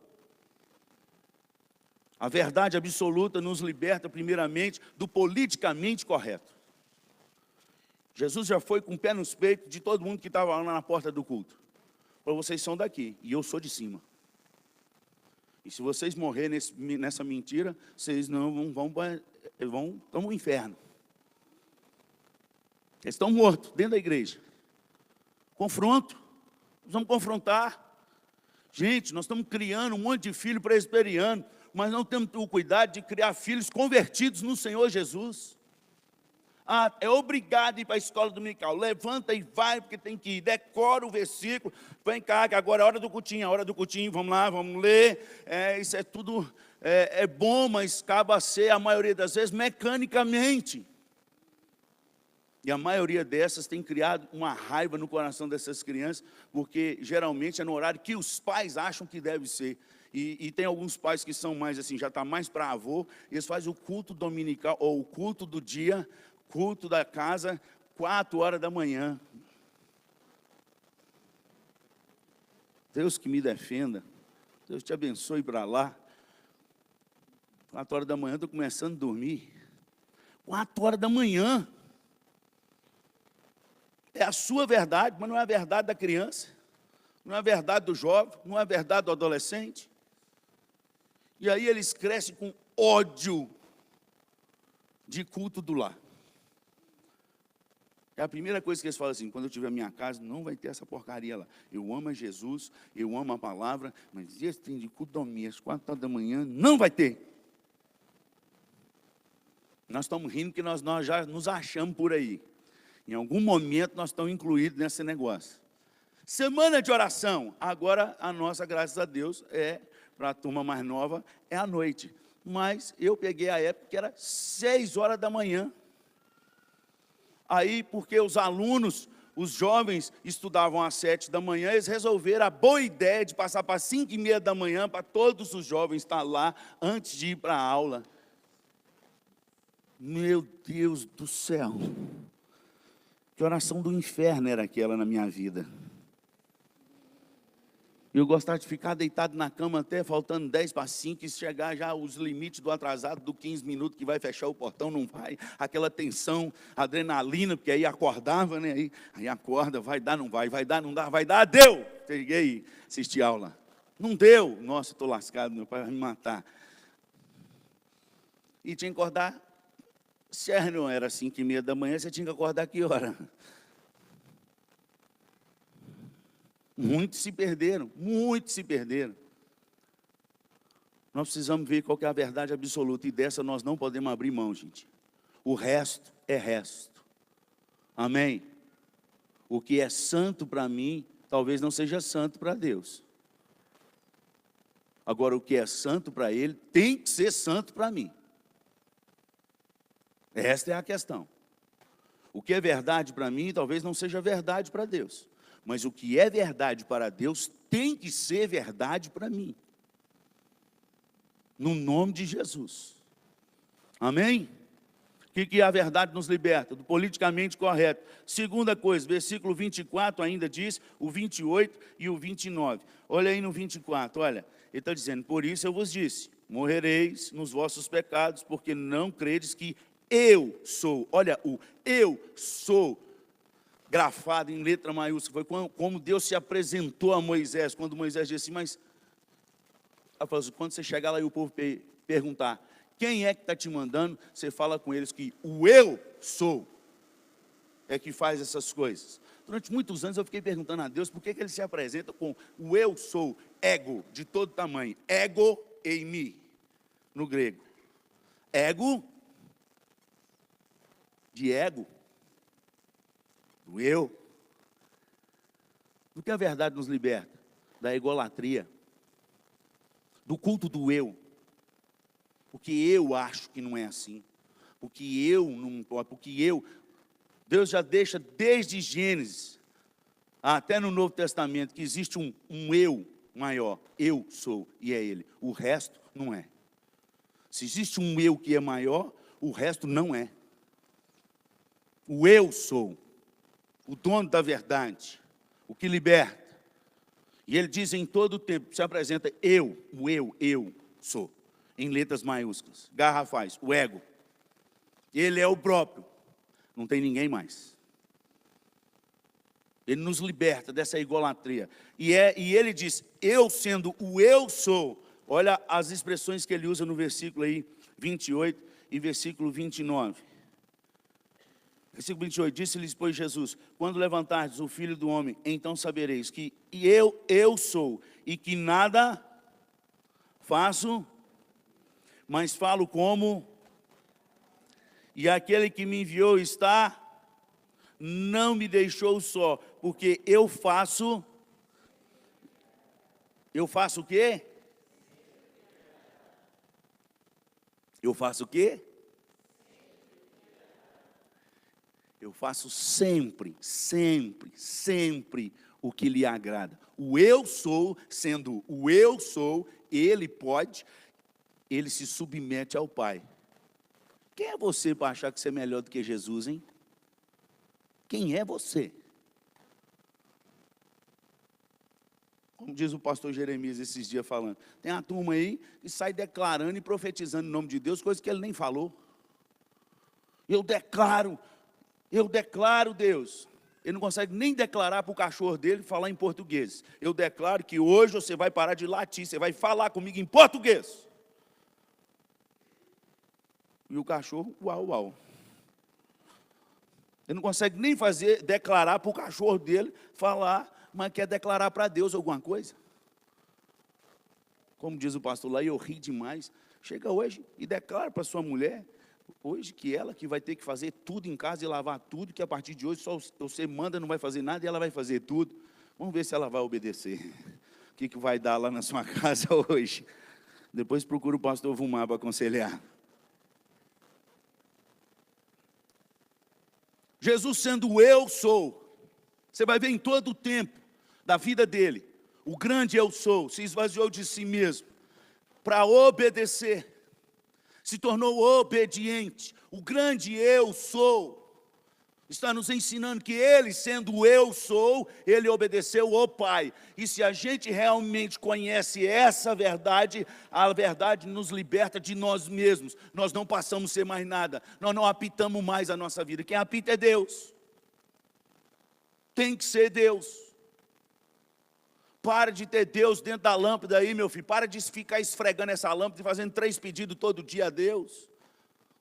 A verdade absoluta nos liberta, primeiramente, do politicamente correto. Jesus já foi com o pé nos peitos de todo mundo que estava lá na porta do culto. Falou, vocês são daqui e eu sou de cima. E se vocês morrerem nessa mentira, vocês não vão no inferno. Eles estão mortos dentro da igreja. Confronto. Nós vamos confrontar. Gente, nós estamos criando um monte de filho presbiteriano, mas não temos o cuidado de criar filhos convertidos no Senhor Jesus. Ah, é obrigado a ir para a escola dominical. Levanta e vai, porque tem que ir. Decora o versículo. Vem cá, que agora é a hora do cultinho, vamos lá, vamos ler. Isso é tudo, é bom, mas acaba a ser, a maioria das vezes, mecanicamente. E a maioria dessas tem criado uma raiva no coração dessas crianças, porque geralmente é no horário que os pais acham que deve ser. E tem alguns pais que são mais assim, já está mais para avô, eles fazem o culto dominical, ou o culto do dia, culto da casa, 4 horas da manhã. Deus que me defenda. Deus te abençoe para lá. 4 horas da manhã, estou começando a dormir. 4 horas da manhã. É a sua verdade, mas não é a verdade da criança. Não é a verdade do jovem, não é a verdade do adolescente. E aí eles crescem com ódio de culto do lar. É a primeira coisa que eles falam assim: quando eu tiver minha casa, não vai ter essa porcaria lá. Eu amo a Jesus, eu amo a palavra, mas esse tem de culto domingo, às 4 horas da manhã, não vai ter. Nós estamos rindo que nós já nos achamos por aí. Em algum momento nós estamos incluídos nesse negócio. Semana de oração. Agora a nossa, graças a Deus, para a turma mais nova, é à noite. Mas eu peguei a época que era 6 horas da manhã. Aí, porque os alunos, os jovens, estudavam às 7 da manhã, eles resolveram a boa ideia de passar para 5:30 da manhã, para todos os jovens estar lá, antes de ir para a aula. Meu Deus do céu! Que oração do inferno era aquela na minha vida. Eu gostava de ficar deitado na cama até faltando 10 para 5 e chegar já os limites do atrasado, do 15 minutos que vai fechar o portão, não vai. Aquela tensão, adrenalina, porque aí acordava, né? Aí acorda, vai dar, não vai dar, não dá, vai dar, deu! Cheguei e assisti aula. Não deu! Nossa, estou lascado, meu pai vai me matar. E tinha que acordar, se não era 5:30 da manhã, você tinha que acordar que hora? Muitos se perderam, muitos se perderam. Nós precisamos ver qual que é a verdade absoluta, e dessa nós não podemos abrir mão, gente. O resto é resto. Amém? O que é santo para mim, talvez não seja santo para Deus. Agora, o que é santo para Ele, tem que ser santo para mim. Esta é a questão. O que é verdade para mim, talvez não seja verdade para Deus. Mas o que é verdade para Deus tem que ser verdade para mim. No nome de Jesus. Amém? O que a verdade nos liberta? Do politicamente correto. Segunda coisa, versículo 24 ainda diz, o 28 e o 29. Olha aí no 24, olha. Ele está dizendo: por isso eu vos disse, morrereis nos vossos pecados, porque não credes que eu sou. Olha, o eu sou grafado em letra maiúscula. Foi como Deus se apresentou a Moisés, quando Moisés disse assim: mas quando você chegar lá e o povo perguntar quem é que está te mandando, você fala com eles que o eu sou é que faz essas coisas. Durante muitos anos eu fiquei perguntando a Deus por que ele se apresenta com o eu sou, ego, de todo tamanho. Ego eimi, no grego. Ego, de ego, do eu. Do que a verdade nos liberta? Da egolatria, do culto do eu. Porque eu acho que não é assim, porque eu não importa, porque eu... Deus já deixa desde Gênesis, até no Novo Testamento, que existe um eu maior. Eu sou, e é Ele. O resto não é. Se existe um eu que é maior, o resto não é. O eu sou, o dono da verdade, o que liberta. E ele diz em todo o tempo, se apresenta eu, o eu sou, em letras maiúsculas, garrafais, o ego. Ele é o próprio, não tem ninguém mais. Ele nos liberta dessa idolatria. E ele diz, eu sendo o eu sou. Olha as expressões que ele usa no versículo aí, 28 e versículo 29. Versículo 28, disse-lhes, pois, Jesus, quando levantardes o Filho do Homem, então sabereis que eu sou, e que nada faço, mas falo como, e aquele que me enviou não me deixou só, porque eu faço o quê? Eu faço o quê? Eu faço sempre, sempre, sempre o que lhe agrada. O eu sou, sendo o eu sou, ele se submete ao Pai. Quem é você para achar que você é melhor do que Jesus, hein? Quem é você? Como diz o pastor Jeremias esses dias falando. Tem uma turma aí que sai declarando e profetizando em nome de Deus, coisa que ele nem falou. Eu declaro, Deus. Ele não consegue nem declarar para o cachorro dele falar em português. Eu declaro que hoje você vai parar de latir, você vai falar comigo em português. E o cachorro, uau, uau. Ele não consegue nem declarar para o cachorro dele falar, mas quer declarar para Deus alguma coisa. Como diz o pastor lá, eu ri demais. Chega hoje e declara para sua mulher, hoje que ela que vai ter que fazer tudo em casa e lavar tudo, que a partir de hoje só você manda, não vai fazer nada e ela vai fazer tudo. Vamos ver se ela vai obedecer. O que vai dar lá na sua casa hoje? Depois procura o pastor Vumar para aconselhar. Jesus sendo o eu sou, você vai ver em todo o tempo da vida dele, o grande eu sou, se esvaziou de si mesmo, para obedecer, se tornou obediente, o grande eu sou, está nos ensinando que ele sendo o eu sou, ele obedeceu ao Pai, e se a gente realmente conhece essa verdade, a verdade nos liberta de nós mesmos, nós não passamos a ser mais nada, nós não apitamos mais a nossa vida, quem apita é Deus, tem que ser Deus. Para de ter Deus dentro da lâmpada aí, meu filho, para de ficar esfregando essa lâmpada e fazendo 3 pedidos todo dia a Deus.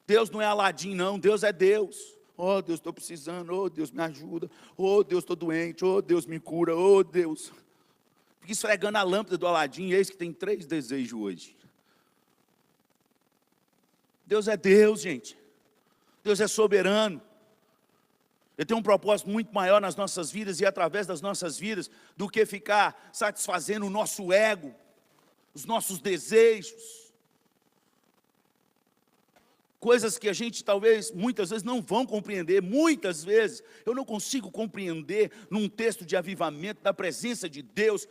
Deus não é Aladim não, Deus é Deus. Oh Deus, estou precisando, oh Deus me ajuda, oh Deus estou doente, oh Deus me cura, oh Deus. Fica esfregando a lâmpada do Aladim, eis que tem 3 desejos hoje. Deus é Deus, gente. Deus é soberano. Ele tem um propósito muito maior nas nossas vidas e através das nossas vidas do que ficar satisfazendo o nosso ego, os nossos desejos. Coisas que a gente talvez, muitas vezes, não vão compreender. Muitas vezes, eu não consigo compreender num texto de avivamento, da presença de Deus,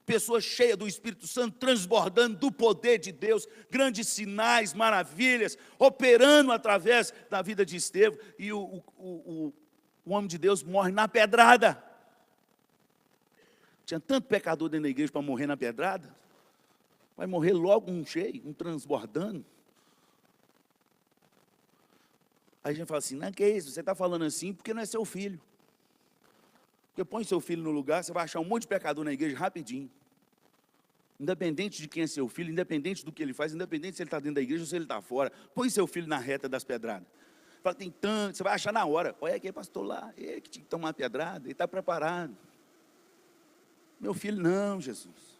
pessoa cheia do Espírito Santo, transbordando do poder de Deus, grandes sinais, maravilhas, operando através da vida de Estevão, e o homem de Deus morre na pedrada. Tinha tanto pecador dentro da igreja para morrer na pedrada, vai morrer logo um cheio, um transbordando. Aí a gente fala assim, não, que é isso, você está falando assim porque não é seu filho. Porque põe seu filho no lugar, você vai achar um monte de pecador na igreja rapidinho. Independente de quem é seu filho, independente do que ele faz, independente se ele está dentro da igreja ou se ele está fora, põe seu filho na reta das pedradas. Fala, tem tanto, você vai achar na hora. Olha aquele pastor lá, ele que tinha que tomar pedrada, ele está preparado. Meu filho, não, Jesus.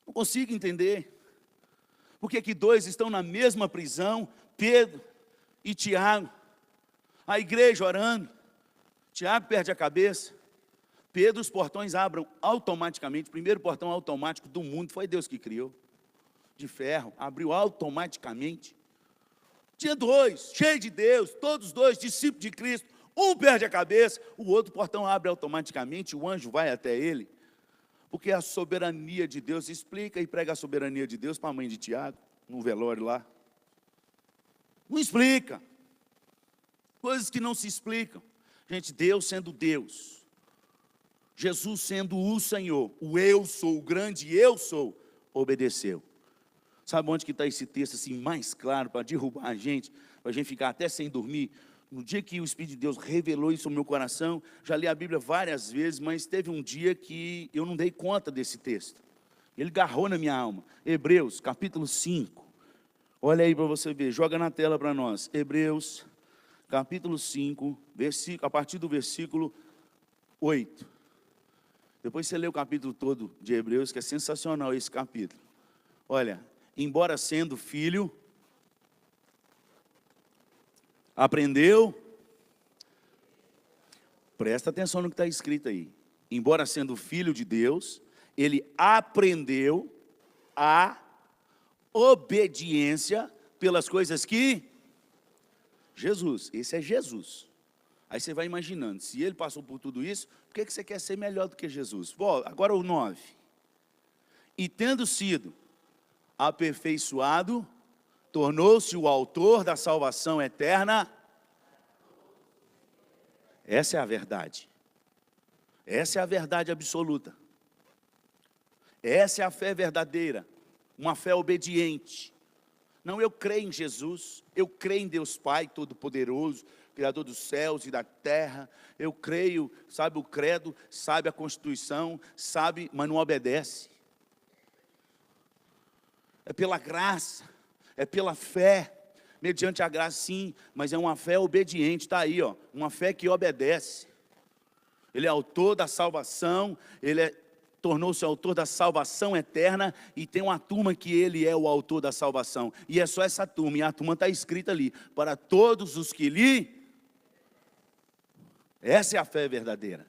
Não consigo entender. Por que 2 estão na mesma prisão, Pedro e Tiago, a igreja orando, Tiago perde a cabeça, Pedro, os portões abrem automaticamente, o primeiro portão automático do mundo, foi Deus que criou, de ferro, abriu automaticamente, tinha 2, cheio de Deus, todos 2, discípulos de Cristo, um perde a cabeça, o outro portão abre automaticamente, o anjo vai até ele, porque a soberania de Deus, explica e prega a soberania de Deus para a mãe de Tiago, no velório lá, não explica, coisas que não se explicam. Gente, Deus sendo Deus, Jesus sendo o Senhor, o eu sou, o grande eu sou, obedeceu. Sabe onde que está esse texto assim mais claro para derrubar a gente, para a gente ficar até sem dormir? No dia que o Espírito de Deus revelou isso no meu coração, já li a Bíblia várias vezes, mas teve um dia que eu não dei conta desse texto. Ele garrou na minha alma. Hebreus, capítulo 5. Olha aí para você ver, joga na tela para nós. Hebreus, capítulo 5, a partir do versículo 8. Depois você lê o capítulo todo de Hebreus, que é sensacional esse capítulo. Olha, embora sendo filho, aprendeu, presta atenção no que está escrito aí. Embora sendo filho de Deus, ele aprendeu a obediência pelas coisas que Jesus, esse é Jesus. Aí você vai imaginando, se ele passou por tudo isso, por que você quer ser melhor do que Jesus? Agora o 9. E tendo sido aperfeiçoado, tornou-se o autor da salvação eterna. Essa é a verdade. Essa é a verdade absoluta. Essa é a fé verdadeira, uma fé obediente. Não, eu creio em Jesus, eu creio em Deus Pai Todo-Poderoso, Criador dos céus e da terra. Eu creio, sabe o credo, sabe a Constituição, sabe, mas não obedece. É pela graça, é pela fé, mediante a graça sim, mas é uma fé obediente, está aí, ó, uma fé que obedece. Ele é autor da salvação, tornou-se autor da salvação eterna, e tem uma turma que ele é o autor da salvação, e é só essa turma, e a turma está escrita ali, para todos os que lhe... Essa é a fé verdadeira.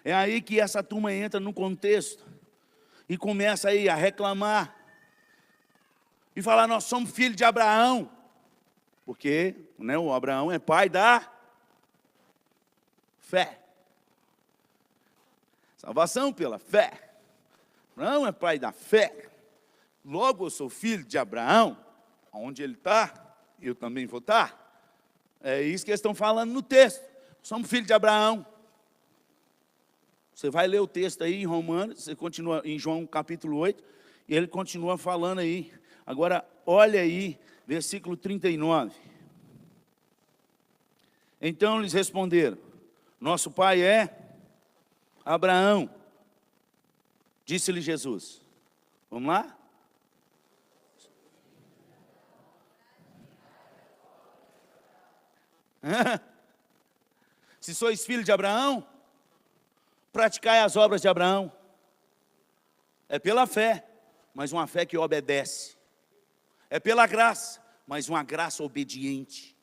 É aí que essa turma entra no contexto, e começa aí a reclamar, e falar, nós somos filhos de Abraão, porque né, o Abraão é pai da fé. Salvação pela fé. Abraão é pai da fé. Logo eu sou filho de Abraão. Onde ele está, eu também vou estar. É isso que eles estão falando no texto. Somos filhos de Abraão. Você vai ler o texto aí em Romanos, você continua em João capítulo 8, e ele continua falando aí. Agora, olha aí, versículo 39. Então eles responderam, nosso pai é Abraão. Disse-lhe Jesus. Vamos lá? Se sois filhos de Abraão, praticai as obras de Abraão. É pela fé, mas uma fé que obedece. É pela graça, mas uma graça obediente.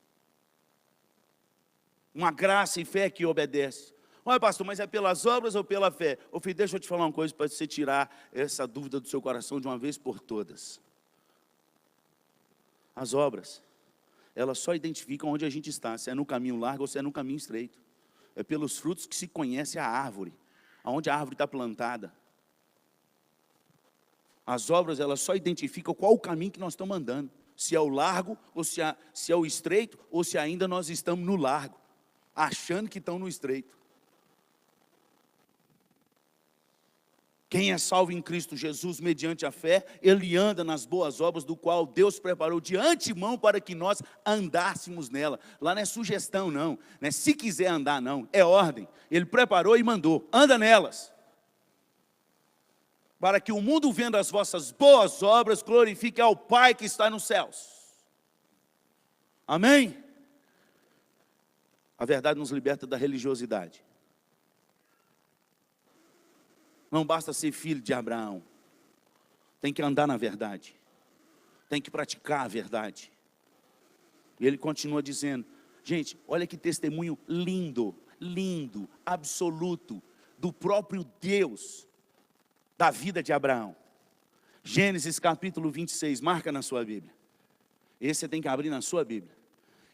Uma graça e fé que obedece. Olha, pastor, mas é pelas obras ou pela fé? Ô filho, deixa eu te falar uma coisa para você tirar essa dúvida do seu coração de uma vez por todas. As obras, elas só identificam onde a gente está, se é no caminho largo ou se é no caminho estreito. É pelos frutos que se conhece a árvore, aonde a árvore está plantada. As obras, elas só identificam qual o caminho que nós estamos andando. Se é o largo, ou se é o estreito, ou se ainda nós estamos no largo, achando que estão no estreito. Quem é salvo em Cristo Jesus, mediante a fé, ele anda nas boas obras, do qual Deus preparou de antemão para que nós andássemos nela. Lá não é sugestão não, não é se quiser andar não, é ordem. Ele preparou e mandou, anda nelas. Para que o mundo, vendo as vossas boas obras, glorifique ao Pai que está nos céus. Amém? A verdade nos liberta da religiosidade. Não basta ser filho de Abraão. Tem que andar na verdade. Tem que praticar a verdade. E ele continua dizendo, gente, olha que testemunho lindo, lindo, absoluto, do próprio Deus, da vida de Abraão. Gênesis capítulo 26, marca na sua Bíblia. Esse você tem que abrir na sua Bíblia.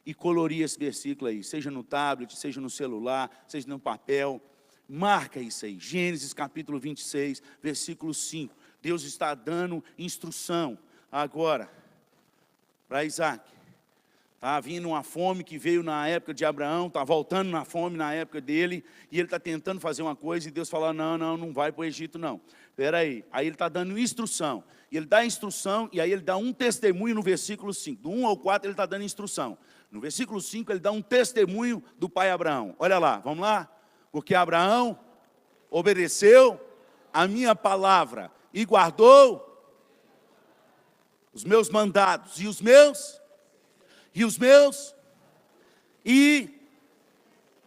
E colorir esse versículo aí, seja no tablet, seja no celular, seja no papel. Marca isso aí, Gênesis capítulo 26, versículo 5. Deus está dando instrução agora para Isaac. Está vindo uma fome que veio na época de Abraão, está voltando na fome na época dele, e ele está tentando fazer uma coisa, e Deus fala, não vai para o Egito não. Espera aí, aí ele está dando instrução, e ele dá instrução, e aí ele dá um testemunho no versículo 5, do 1 ao 4 ele está dando instrução. No versículo 5 ele dá um testemunho do pai Abraão. Olha lá, vamos lá? Porque Abraão obedeceu a minha palavra, e guardou os meus mandados, e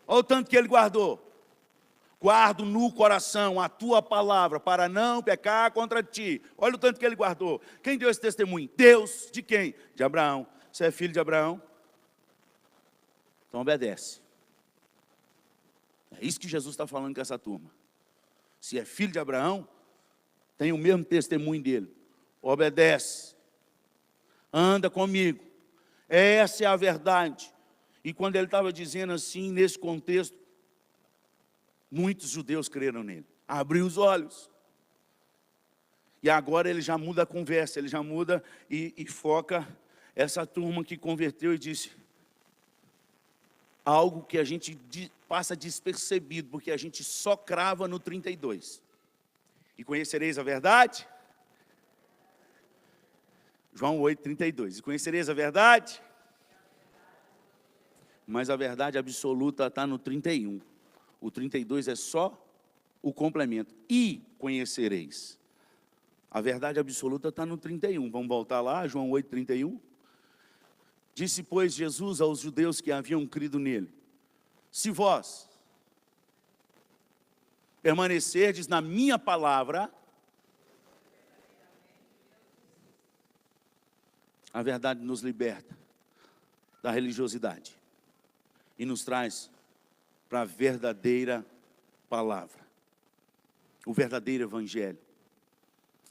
olha o tanto que ele guardou. Guardo no coração a tua palavra, para não pecar contra ti. Olha o tanto que ele guardou. Quem deu esse testemunho? Deus. De quem? De Abraão. Você é filho de Abraão? Então obedece. É isso que Jesus está falando com essa turma. Se é filho de Abraão, tem o mesmo testemunho dele. Obedece. Anda comigo. Essa é a verdade. E quando ele estava dizendo assim, nesse contexto, muitos judeus creram nele. Abriu os olhos. E agora ele já muda a conversa, ele já muda e foca essa turma que converteu e disse algo que a gente passa despercebido, porque a gente só crava no 32. E conhecereis a verdade? João 8:32. E conhecereis a verdade? Mas a verdade absoluta está no 31. O 32 é só o complemento. E conhecereis. A verdade absoluta está no 31. Vamos voltar lá, João 8:31. Disse, pois, Jesus aos judeus que haviam crido nele: se vós permanecerdes na minha palavra, a verdade nos liberta da religiosidade e nos traz para a verdadeira palavra, o verdadeiro evangelho,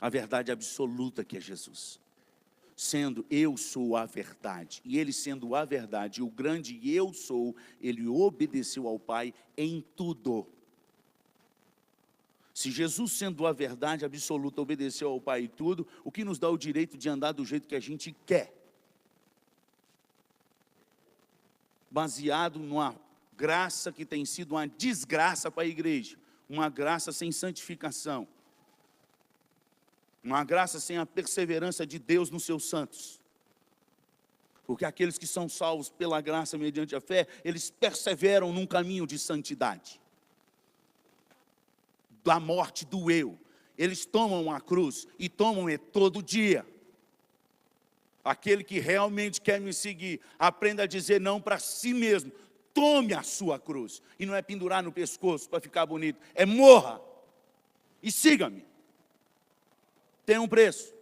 a verdade absoluta que é Jesus. Sendo eu sou a verdade, e ele sendo a verdade, o grande eu sou, ele obedeceu ao Pai em tudo. Se Jesus sendo a verdade absoluta obedeceu ao Pai em tudo, o que nos dá o direito de andar do jeito que a gente quer? Baseado numa graça que tem sido uma desgraça para a igreja, uma graça sem santificação, uma graça sem a perseverança de Deus nos seus santos. Porque aqueles que são salvos pela graça mediante a fé, eles perseveram num caminho de santidade, da morte do eu. Eles tomam a cruz e tomam todo dia. Aquele que realmente quer me seguir, aprenda a dizer não para si mesmo. Tome a sua cruz. E não é pendurar no pescoço para ficar bonito. É morra e siga-me. Tem um preço.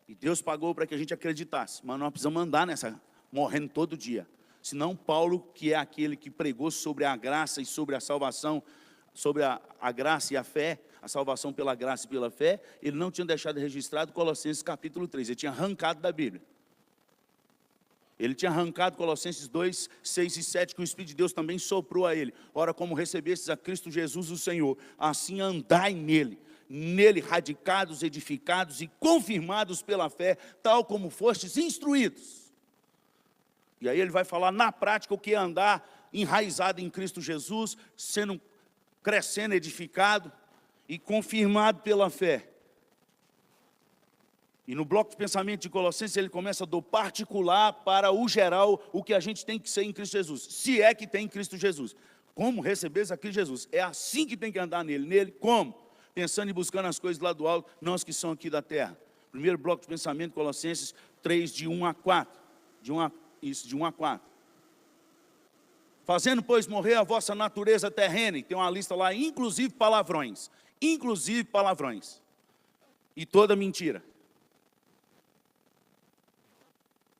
E Deus pagou para que a gente acreditasse. Mas nós precisamos andar nessa, morrendo todo dia. Senão Paulo, que é aquele que pregou sobre a graça e sobre a salvação, sobre a graça e a fé, a salvação pela graça e pela fé, ele não tinha deixado registrado Colossenses capítulo 3, ele tinha arrancado da Bíblia. Ele tinha arrancado Colossenses 2, 6 e 7, que o Espírito de Deus também soprou a ele. Ora, como recebestes a Cristo Jesus o Senhor, assim andai nele radicados, edificados e confirmados pela fé, tal como fostes instruídos. E aí ele vai falar na prática o que é andar enraizado em Cristo Jesus, crescendo, edificado e confirmado pela fé. E no bloco de pensamento de Colossenses, ele começa do particular para o geral, o que a gente tem que ser em Cristo Jesus. Se é que tem em Cristo Jesus. Como receberes a Cristo Jesus? É assim que tem que andar nele. Nele, como? Pensando e buscando as coisas lá do alto, não as que são aqui da terra. Primeiro bloco de pensamento, Colossenses 3, de 1 a 4. De 1 a 4. Fazendo, pois, morrer a vossa natureza terrena. E tem uma lista lá, inclusive palavrões. Inclusive palavrões. E toda mentira.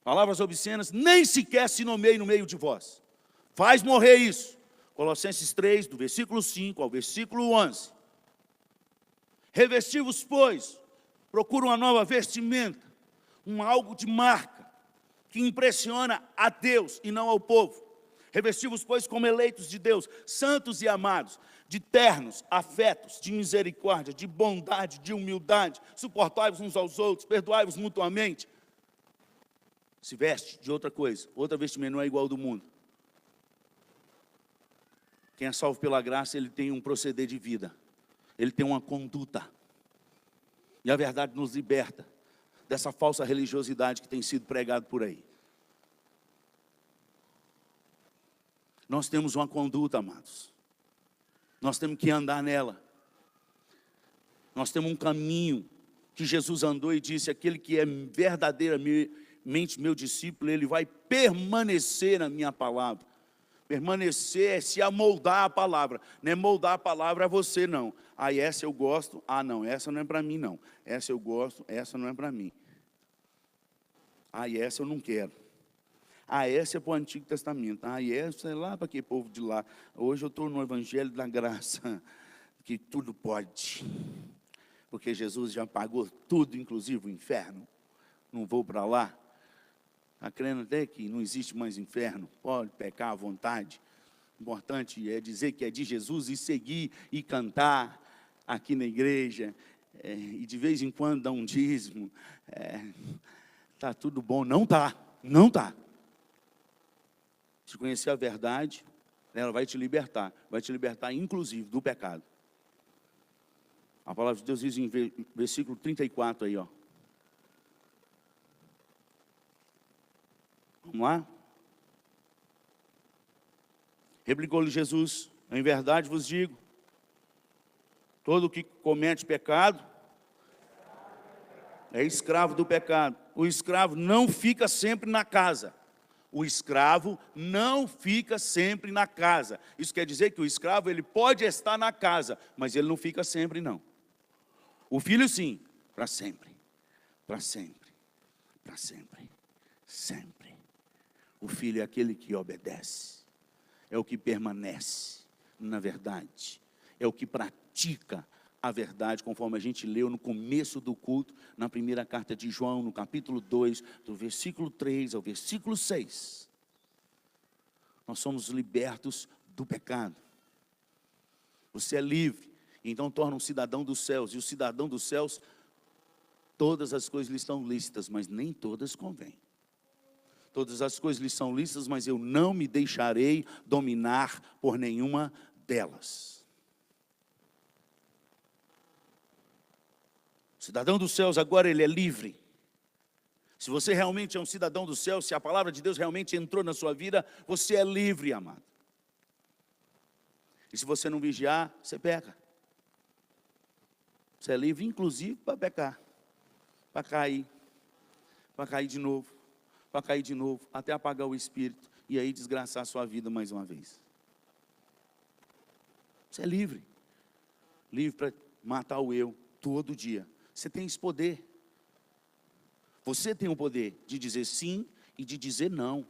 Palavras obscenas, nem sequer se nomeie no meio de vós. Faz morrer isso. Colossenses 3, do versículo 5 ao versículo 11. Revesti-vos, pois, procura uma nova vestimenta, algo de marca, que impressiona a Deus e não ao povo. Revesti-vos, pois, como eleitos de Deus, santos e amados, de ternos, afetos, de misericórdia, de bondade, de humildade, suportai-vos uns aos outros, perdoai-vos mutuamente. Se veste de outra coisa, outra vestimenta, não é igual ao do mundo. Quem é salvo pela graça, ele tem um proceder de vida, ele tem uma conduta, e a verdade nos liberta dessa falsa religiosidade que tem sido pregada por aí. Nós temos uma conduta, amados, nós temos que andar nela, nós temos um caminho que Jesus andou e disse, aquele que é verdadeiramente meu discípulo, ele vai permanecer na minha palavra. Permanecer é se amoldar a palavra, não é moldar a palavra a você não. Ah, essa eu gosto, ah não, essa não é para mim não. Essa eu gosto, essa não é para mim. Ah, e essa eu não quero. Ah, essa é para o Antigo Testamento. Ah, e essa é lá para aquele povo de lá. Hoje eu estou no Evangelho da Graça, que tudo pode. Porque Jesus já pagou tudo, inclusive o inferno. Não vou para lá. Está crendo até que não existe mais inferno, pode pecar à vontade. O importante é dizer que é de Jesus e seguir e cantar aqui na igreja, e de vez em quando dar um dízimo. Está tudo bom, não está. Se conhecer a verdade, ela vai te libertar inclusive do pecado. A palavra de Deus diz em versículo 34 aí, ó. Vamos lá? Replicou-lhe Jesus: em verdade vos digo, todo o que comete pecado é escravo do pecado. O escravo não fica sempre na casa. O escravo não fica sempre na casa. Isso quer dizer que o escravo, ele pode estar na casa, mas ele não fica sempre, não. O filho, sim, para sempre. Para sempre. Para sempre. Sempre. O filho é aquele que obedece. É o que permanece na verdade. É o que pratica a verdade, conforme a gente leu no começo do culto, na primeira carta de João, no capítulo 2, do versículo 3 ao versículo 6. Nós somos libertos do pecado. Você é livre, então torna um cidadão dos céus. E o cidadão dos céus, todas as coisas lhe estão lícitas, mas nem todas convêm. Todas as coisas lhe são lícitas, mas eu não me deixarei dominar por nenhuma delas. O cidadão dos céus agora ele é livre. Se você realmente é um cidadão do céu, se a palavra de Deus realmente entrou na sua vida, você é livre, amado. E se você não vigiar, você peca. Você é livre, inclusive, para pecar. Para cair de novo, para cair de novo, até apagar o espírito, e aí desgraçar a sua vida mais uma vez. Você é livre. Livre para matar o eu todo dia. Você tem esse poder. Você tem o poder de dizer sim e de dizer não,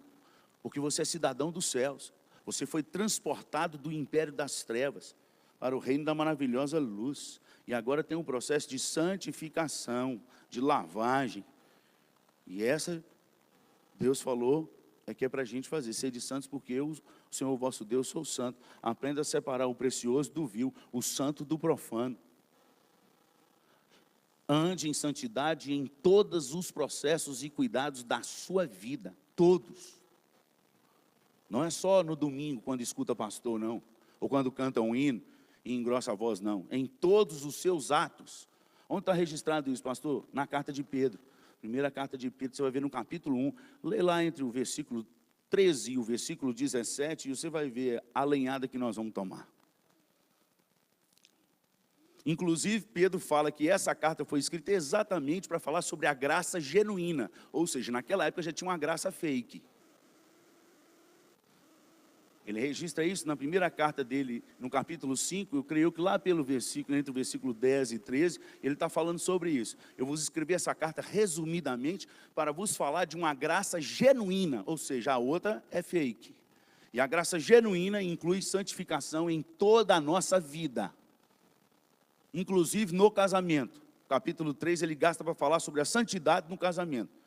porque você é cidadão dos céus. Você foi transportado do império das trevas para o reino da maravilhosa luz. E agora tem um processo de santificação, de lavagem. E essa, Deus falou, é que é para a gente fazer. Sede santos porque eu, o Senhor vosso Deus, sou santo. Aprenda a separar o precioso do vil, o santo do profano. Ande em santidade em todos os processos e cuidados da sua vida. Todos. Não é só no domingo, quando escuta pastor, não. Ou quando canta um hino e engrossa a voz, não. Em todos os seus atos. Onde está registrado isso, pastor? Na carta de Pedro. Primeira carta de Pedro, você vai ver no capítulo 1. Lê lá entre o versículo 13 e o versículo 17, e você vai ver a lenhada que nós vamos tomar. Inclusive, Pedro fala que essa carta foi escrita exatamente para falar sobre a graça genuína. Ou seja, naquela época já tinha uma graça fake. Ele registra isso na primeira carta dele, no capítulo 5, eu creio que lá pelo versículo, entre o versículo 10 e 13, ele está falando sobre isso. Eu vou escrever essa carta resumidamente para vos falar de uma graça genuína, ou seja, a outra é fake. E a graça genuína inclui santificação em toda a nossa vida. Inclusive no casamento. Capítulo 3 ele gasta para falar sobre a santidade no casamento.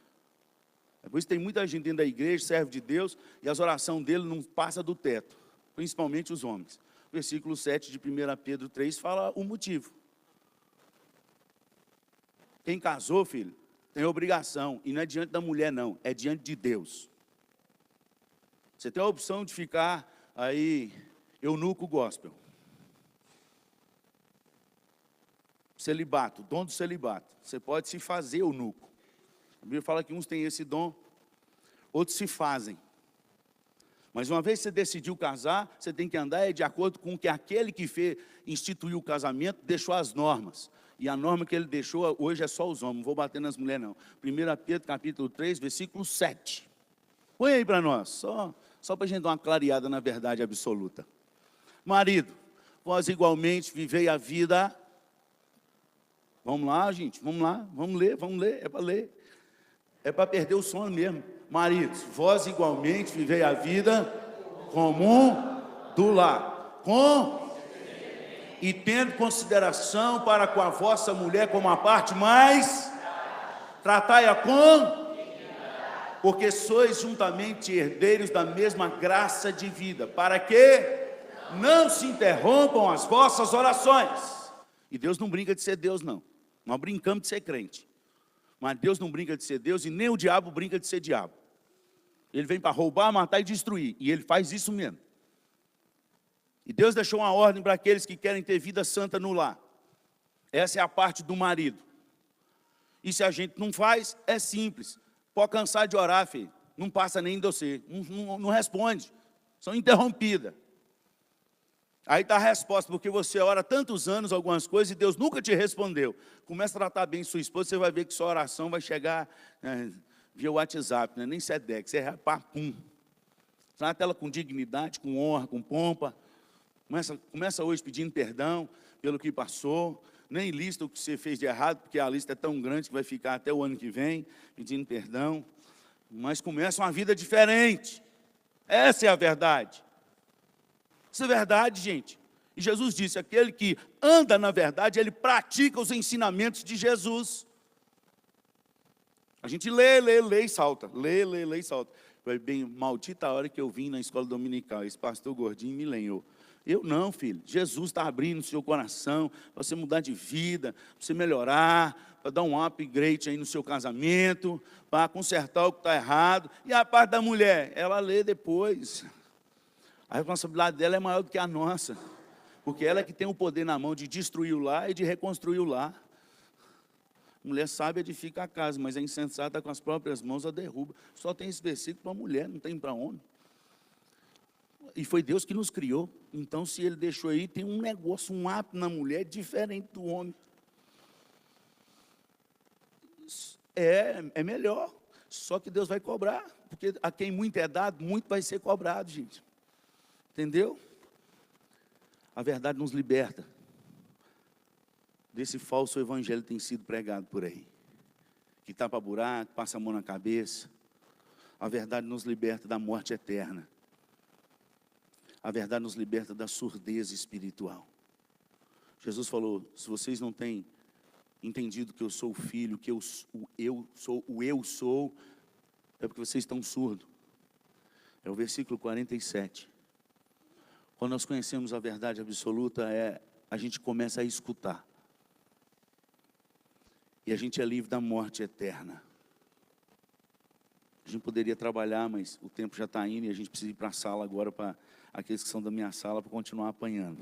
Por isso tem muita gente dentro da igreja, serve de Deus, e as orações dele não passam do teto, principalmente os homens. Versículo 7 de 1 Pedro 3 fala o motivo. Quem casou, filho, tem obrigação, e não é diante da mulher não, é diante de Deus. Você tem a opção de ficar aí, eunuco gospel. Celibato, dom do celibato. Você pode se fazer eunuco. A Bíblia fala que uns têm esse dom, outros se fazem. Mas uma vez que você decidiu casar, você tem que andar de acordo com o que aquele que instituiu o casamento deixou as normas. E a norma que ele deixou hoje é só os homens, não vou bater nas mulheres não. 1 Pedro capítulo 3, versículo 7. Põe aí para nós, só para a gente dar uma clareada na verdade absoluta. Marido, vós igualmente vivei a vida... Vamos lá, gente, vamos lá, vamos ler, é para ler. É para perder o sono mesmo. Maridos, vós igualmente vivei a vida comum do lar, e tendo consideração para com a vossa mulher como a parte mais, tratai-a porque sois juntamente herdeiros da mesma graça de vida, para que não se interrompam as vossas orações. E Deus não brinca de ser Deus, não. Nós brincamos de ser crente. Mas Deus não brinca de ser Deus e nem o diabo brinca de ser diabo. Ele vem para roubar, matar e destruir. E ele faz isso mesmo. E Deus deixou uma ordem para aqueles que querem ter vida santa no lar. Essa é a parte do marido. E se a gente não faz, é simples. Pode cansar de orar, filho. Não passa nem de você. Não responde. São interrompidas. Aí está a resposta, porque você ora tantos anos algumas coisas e Deus nunca te respondeu. Começa a tratar bem sua esposa, você vai ver que sua oração vai chegar via WhatsApp, né? Nem Sedex, é papum. Trata ela com dignidade, com honra, com pompa. Começa hoje pedindo perdão pelo que passou. Nem lista o que você fez de errado, porque a lista é tão grande que vai ficar até o ano que vem, pedindo perdão. Mas começa uma vida diferente. Essa é a verdade. Isso é verdade, gente. E Jesus disse, aquele que anda na verdade, ele pratica os ensinamentos de Jesus. A gente lê e salta. Lê e salta. Foi bem, maldita a hora que eu vim na escola dominical. Esse pastor gordinho me lenhou. Eu não, filho. Jesus está abrindo o seu coração para você mudar de vida, para você melhorar, para dar um upgrade aí no seu casamento, para consertar o que está errado. E a parte da mulher, ela lê depois. A responsabilidade dela é maior do que a nossa, porque ela é que tem o poder na mão de destruir o lar e de reconstruir o lar. Mulher sábia edifica a casa, mas é insensata com as próprias mãos a derruba. Só tem esse versículo para mulher, não tem para homem. E foi Deus que nos criou. Então, se Ele deixou aí, tem um negócio, um hábito na mulher diferente do homem. É melhor. Só que Deus vai cobrar. Porque a quem muito é dado, muito vai ser cobrado, gente. Entendeu? A verdade nos liberta desse falso evangelho que tem sido pregado por aí. Que tapa buraco, passa a mão na cabeça. A verdade nos liberta da morte eterna. A verdade nos liberta da surdez espiritual. Jesus falou, se vocês não têm entendido que eu sou o filho, que eu sou, é porque vocês estão surdos. É o versículo 47. Quando nós conhecemos a verdade absoluta, a gente começa a escutar. E a gente é livre da morte eterna. A gente poderia trabalhar, mas o tempo já está indo e a gente precisa ir para a sala agora, para aqueles que são da minha sala, para continuar apanhando.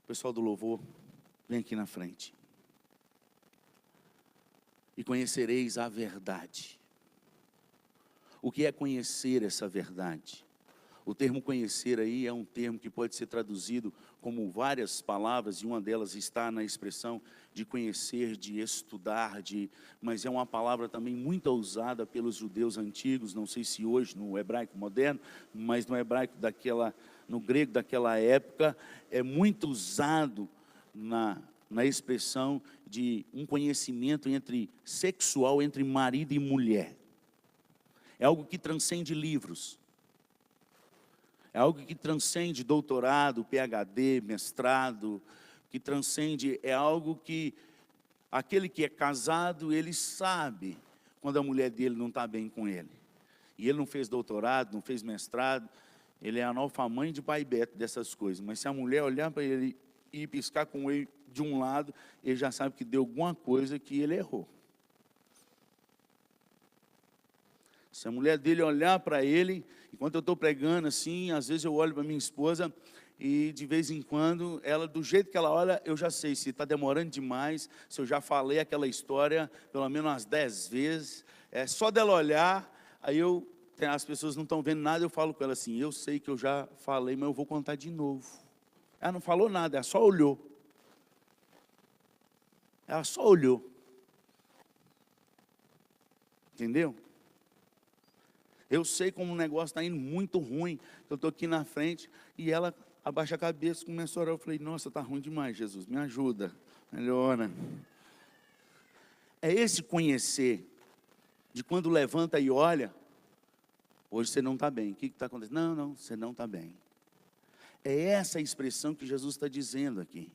O pessoal do louvor, vem aqui na frente. E conhecereis a verdade. O que é conhecer essa verdade? O termo conhecer aí é um termo que pode ser traduzido como várias palavras, e uma delas está na expressão de conhecer, de estudar, mas é uma palavra também muito usada pelos judeus antigos, não sei se hoje no hebraico moderno, mas no hebraico no grego daquela época, é muito usado na expressão de um conhecimento sexual entre marido e mulher. É algo que transcende livros. É algo que transcende doutorado, PhD, mestrado, que transcende, é algo que aquele que é casado, ele sabe quando a mulher dele não está bem com ele. E ele não fez doutorado, não fez mestrado, ele é analfamante de pai Beto dessas coisas. Mas se a mulher olhar para ele e piscar com ele de um lado, ele já sabe que deu alguma coisa que ele errou. Se a mulher dele olhar para ele, enquanto eu estou pregando assim, às vezes eu olho para minha esposa e de vez em quando, ela, do jeito que ela olha, eu já sei se está demorando demais, se eu já falei aquela história pelo menos umas 10 vezes. É só dela olhar, aí as pessoas não estão vendo nada, eu falo com ela assim, eu sei que eu já falei, mas eu vou contar de novo. Ela não falou nada, ela só olhou. Ela só olhou. Entendeu? Eu sei como o negócio está indo muito ruim. Eu estou aqui na frente e ela abaixa a cabeça, começa a orar. Eu falei, nossa, está ruim demais, Jesus, me ajuda, melhora. É esse conhecer, de quando levanta e olha, hoje você não está bem. O que está acontecendo? Não, você não está bem. É essa a expressão que Jesus está dizendo aqui.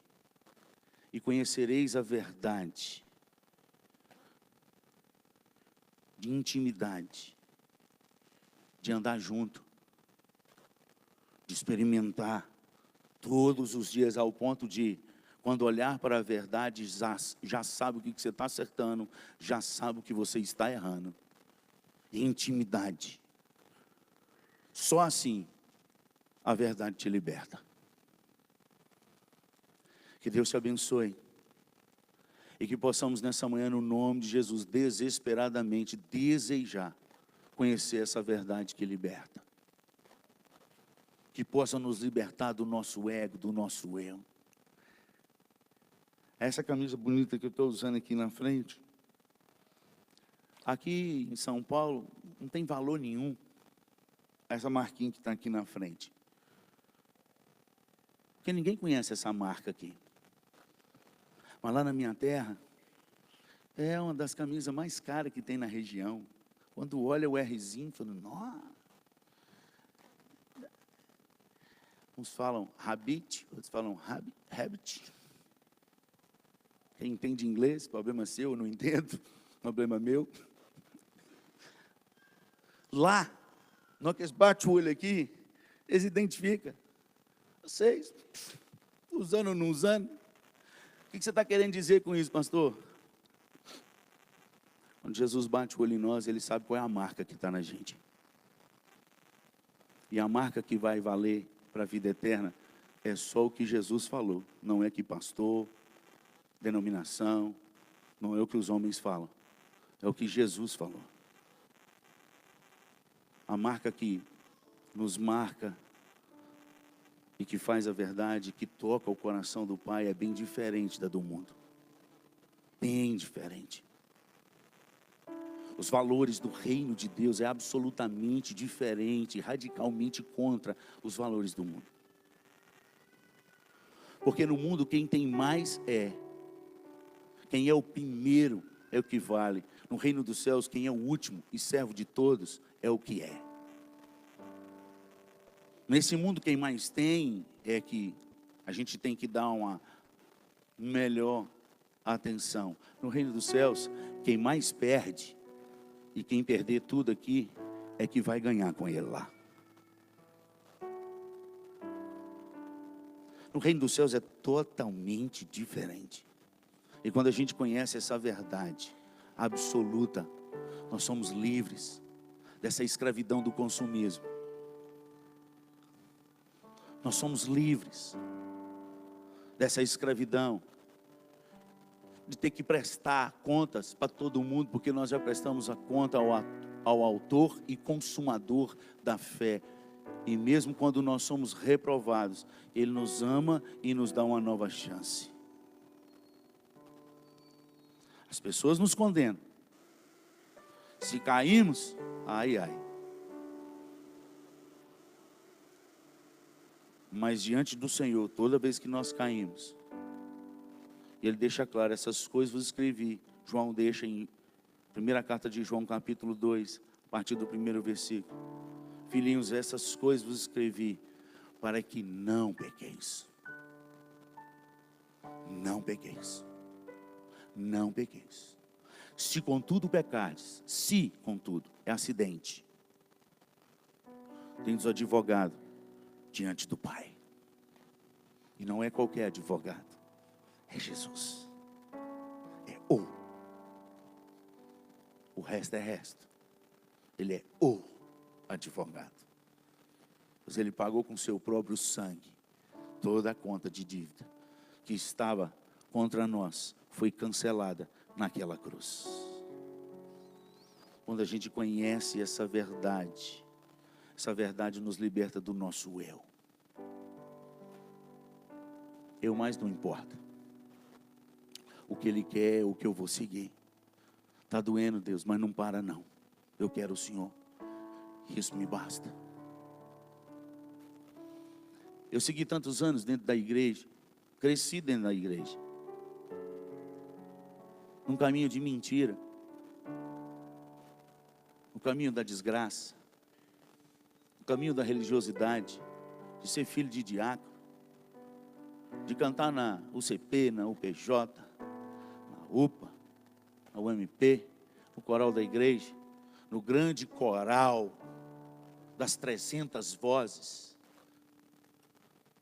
E conhecereis a verdade, de intimidade, de andar junto, de experimentar todos os dias ao ponto de, quando olhar para a verdade, já sabe o que você está acertando, já sabe o que você está errando. Intimidade. Só assim a verdade te liberta. Que Deus te abençoe. E que possamos nessa manhã, no nome de Jesus, desesperadamente desejar conhecer essa verdade que liberta. Que possa nos libertar do nosso ego, do nosso eu. Essa camisa bonita que eu estou usando aqui na frente, aqui em São Paulo, não tem valor nenhum essa marquinha que está aqui na frente. Porque ninguém conhece essa marca aqui. Mas lá na minha terra, é uma das camisas mais caras que tem na região. Quando olha o Rzinho, fala, nossa. Uns falam Habit, outros falam Habit. Quem entende inglês, problema seu, eu não entendo, problema meu. Lá, na hora que eles batem o olho aqui, eles identificam. Vocês, usando ou não usando? O que você está querendo dizer com isso, pastor? Quando Jesus bate o olho em nós, Ele sabe qual é a marca que está na gente. E a marca que vai valer para a vida eterna é só o que Jesus falou. Não é que pastor, denominação, não é o que os homens falam. É o que Jesus falou. A marca que nos marca e que faz a verdade, que toca o coração do Pai, é bem diferente da do mundo. Bem diferente. Os valores do reino de Deus é absolutamente diferente, radicalmente contra os valores do mundo. Porque no mundo quem tem mais quem é o primeiro é o que vale. No reino dos céus, quem é o último e servo de todos é o que é. Nesse mundo quem mais tem é que a gente tem que dar uma melhor atenção. No reino dos céus, quem mais perde e quem perder tudo aqui é que vai ganhar com Ele lá. No reino dos céus é totalmente diferente. E quando a gente conhece essa verdade absoluta, nós somos livres dessa escravidão do consumismo. Nós somos livres dessa escravidão de ter que prestar contas para todo mundo, porque nós já prestamos a conta ao autor e consumador da fé. E mesmo quando nós somos reprovados, Ele nos ama e nos dá uma nova chance. As pessoas nos condenam. Se caímos, ai, ai. Mas diante do Senhor, toda vez que nós caímos, Ele deixa claro, essas coisas vos escrevi. João deixa em primeira carta de João, capítulo 2, a partir do primeiro versículo. Filhinhos, essas coisas vos escrevi, para que não pequeis. Não pequeis. Não pequeis. Se contudo pecardes, se contudo, é acidente. Tendes advogado diante do Pai. E não é qualquer advogado. É Jesus. É o. O resto é resto. Ele é o advogado. Pois Ele pagou com seu próprio sangue toda a conta de dívida que estava contra nós. Foi cancelada naquela cruz. Quando a gente conhece essa verdade nos liberta do nosso eu. Eu mais não importa. O que Ele quer é o que eu vou seguir. Está doendo, Deus, mas não para não. Eu quero o Senhor. Isso me basta. Eu segui tantos anos dentro da igreja. Cresci dentro da igreja. Num caminho de mentira. No caminho da desgraça. No caminho da religiosidade. De ser filho de diácono. De cantar na UCP, na UPJ, na UPA, na UMP, no coral da igreja, no grande coral das 300 vozes,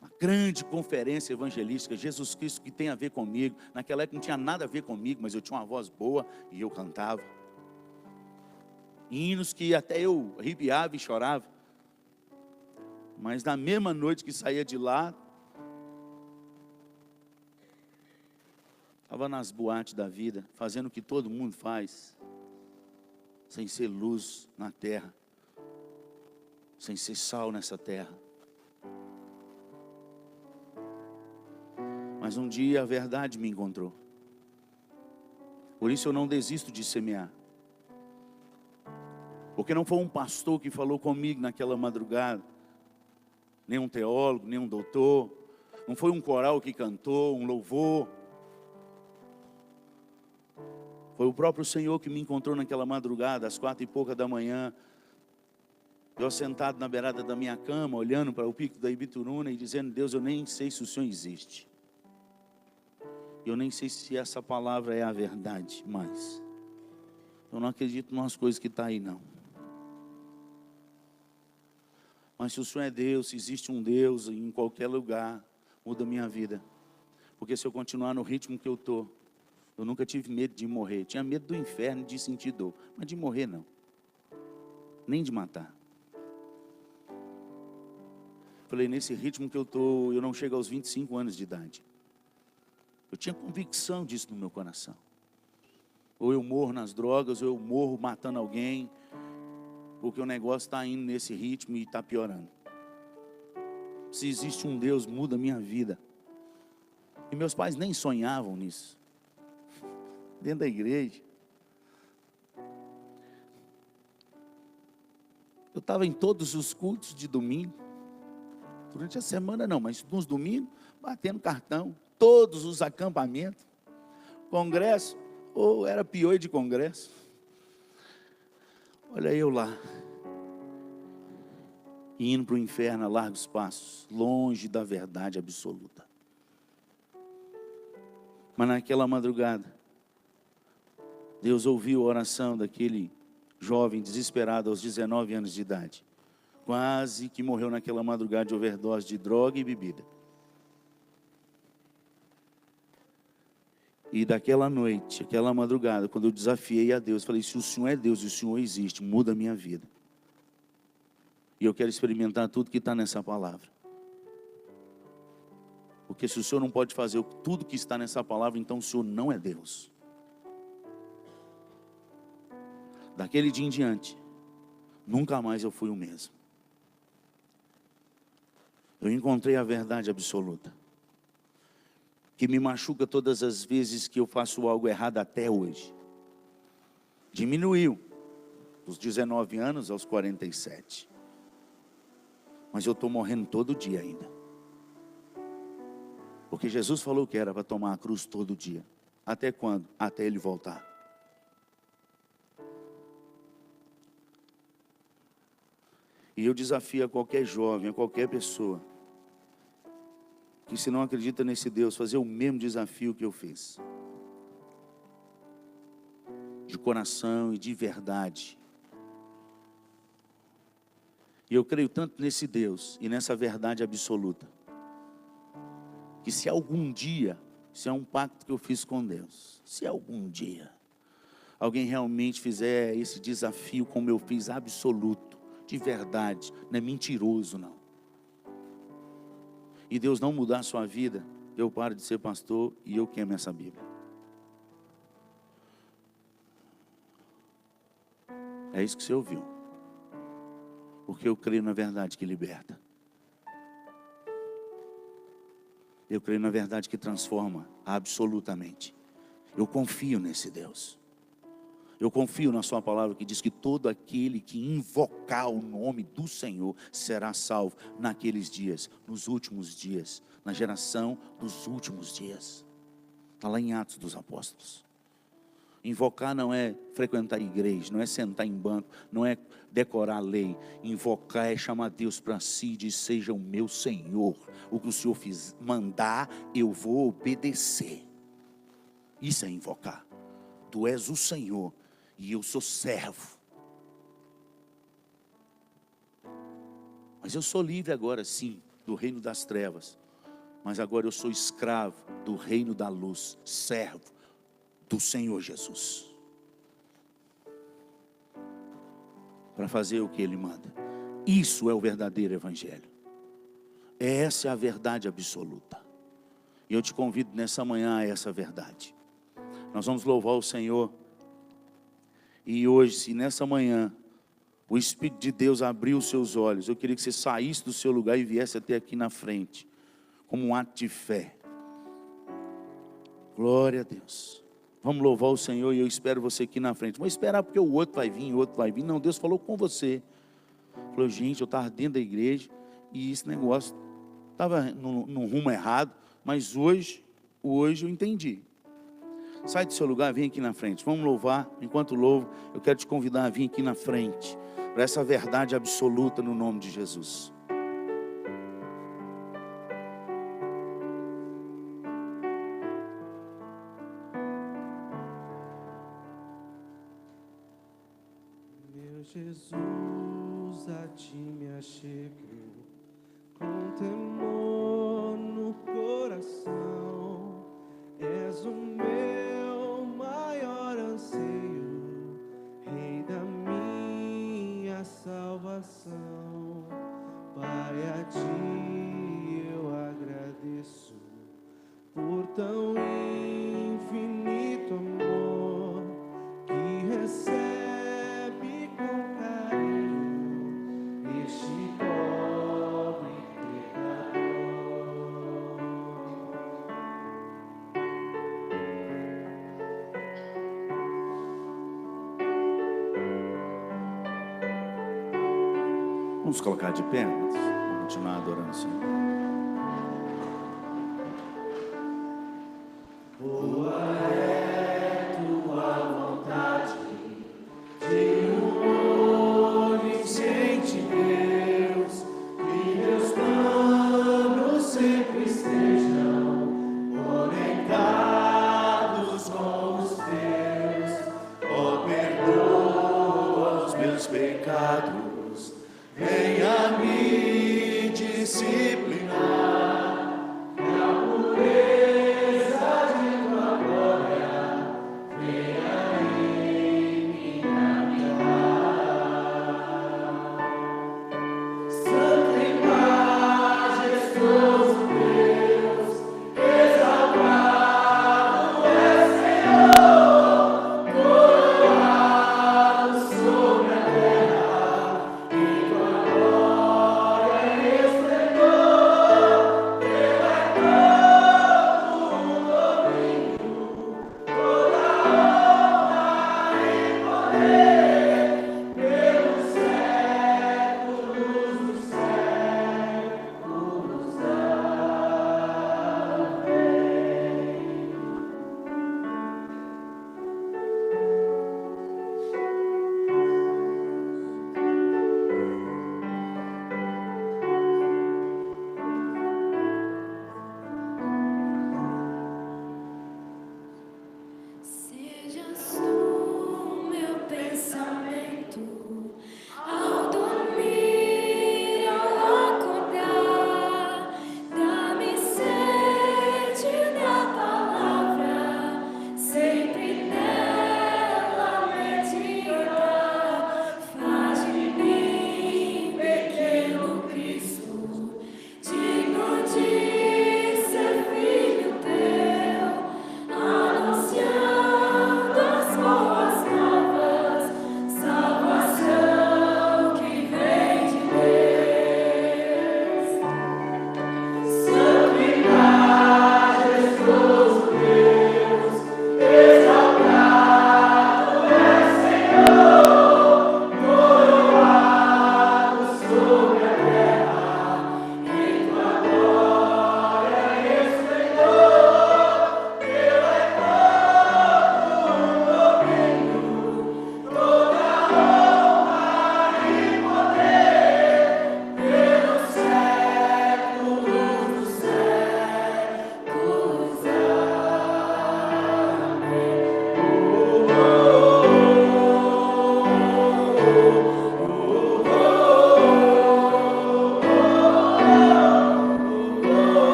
uma grande conferência evangelística, Jesus Cristo que tem a ver comigo. Naquela época não tinha nada a ver comigo, mas eu tinha uma voz boa e eu cantava. Hinos que até eu arrepiava e chorava. Mas na mesma noite que saía de lá, Estava nas boates da vida, fazendo o que todo mundo faz, sem ser luz na terra, sem ser sal nessa terra. Mas um dia a verdade me encontrou. Por isso eu não desisto de semear. Porque não foi um pastor que falou comigo naquela madrugada, nem um teólogo, nem um doutor, não foi um coral que cantou, um louvor. Foi o próprio Senhor que me encontrou naquela madrugada, às 4 e pouca da manhã. Eu sentado na beirada da minha cama, olhando para o pico da Ibituruna e dizendo: Deus, eu nem sei se o Senhor existe. Eu nem sei se essa palavra é a verdade, mas eu não acredito nas coisas que estão aí, não. Mas se o Senhor é Deus, se existe um Deus em qualquer lugar, muda a minha vida. Porque se eu continuar no ritmo que eu estou, eu nunca tive medo de morrer. Tinha medo do inferno, de sentir dor, mas de morrer não. Nem de matar. Falei, nesse ritmo que eu estou, eu não chego aos 25 anos de idade. Eu tinha convicção disso no meu coração. Ou eu morro nas drogas, ou eu morro matando alguém, porque o negócio está indo nesse ritmo e está piorando. Se existe um Deus, muda a minha vida. E meus pais nem sonhavam nisso. Dentro da igreja. Eu estava em todos os cultos de domingo. Durante a semana não, mas nos domingos, batendo cartão. Todos os acampamentos. Congresso, ou era pior de congresso. Olha eu lá. Indo para o inferno a largos passos. Longe da verdade absoluta. Mas naquela madrugada, Deus ouviu a oração daquele jovem desesperado aos 19 anos de idade. Quase que morreu naquela madrugada de overdose de droga e bebida. E daquela noite, aquela madrugada, quando eu desafiei a Deus, falei, se o Senhor é Deus e o Senhor existe, muda a minha vida. E eu quero experimentar tudo que está nessa palavra. Porque se o Senhor não pode fazer tudo que está nessa palavra, então o Senhor não é Deus. Daquele dia em diante, nunca mais eu fui o mesmo. Eu encontrei a verdade absoluta, que me machuca todas as vezes que eu faço algo errado até hoje. Diminuiu, dos 19 anos aos 47. Mas eu estou morrendo todo dia ainda. Porque Jesus falou que era para tomar a cruz todo dia. Até quando? Até Ele voltar. E eu desafio a qualquer jovem, a qualquer pessoa, que se não acredita nesse Deus, fazer o mesmo desafio que eu fiz. De coração e de verdade. E eu creio tanto nesse Deus e nessa verdade absoluta, que se algum dia, se é um pacto que eu fiz com Deus, se algum dia alguém realmente fizer esse desafio como eu fiz, absoluto, de verdade, não é mentiroso não, e Deus não mudar a sua vida, eu paro de ser pastor e eu queimo essa Bíblia. É isso que você ouviu. Porque eu creio na verdade que liberta. Eu creio na verdade que transforma absolutamente. Eu confio nesse Deus. Eu confio na sua palavra que diz que todo aquele que invocar o nome do Senhor será salvo naqueles dias, nos últimos dias, na geração dos últimos dias. Está lá em Atos dos Apóstolos. Invocar não é frequentar a igreja, não é sentar em banco, não é decorar a lei. Invocar é chamar Deus para si e dizer, seja o meu Senhor. O que o Senhor mandar, eu vou obedecer. Isso é invocar. Tu és o Senhor e eu sou servo. Mas eu sou livre agora sim, do reino das trevas. Mas agora eu sou escravo do reino da luz, servo do Senhor Jesus, para fazer o que Ele manda. Isso é o verdadeiro evangelho. Essa é a verdade absoluta. E eu te convido nessa manhã a essa verdade. Nós vamos louvar o Senhor. E hoje, se nessa manhã o Espírito de Deus abriu os seus olhos, eu queria que você saísse do seu lugar e viesse até aqui na frente, como um ato de fé. Glória a Deus. Vamos louvar o Senhor e eu espero você aqui na frente. Vou esperar porque o outro vai vir, o outro vai vir. Não, Deus falou com você. Falou, gente, eu estava dentro da igreja e esse negócio estava no rumo errado, mas hoje eu entendi. Sai do seu lugar, vem aqui na frente. Vamos louvar. Enquanto louvo, eu quero te convidar a vir aqui na frente, para essa verdade absoluta no nome de Jesus. Meu Jesus, a ti me achego, com temor no coração. És o meu maior anseio, Rei da minha salvação. Pai, a ti eu agradeço por tão infinito amor que recebe com carinho este pobre pecador. Vamos colocar de pé, vamos continuar adorando o Senhor. Boa é tua vontade, de onisciente Deus, que meus planos sempre estejam conectados com os teus. Ó, perdoa os meus pecados, venha me disciplinar, e a pureza de tua glória venha em mim habitar. Santo e majestoso Deus, exaltado é Senhor, coroado sobre a terra, em tua glória e esplendor.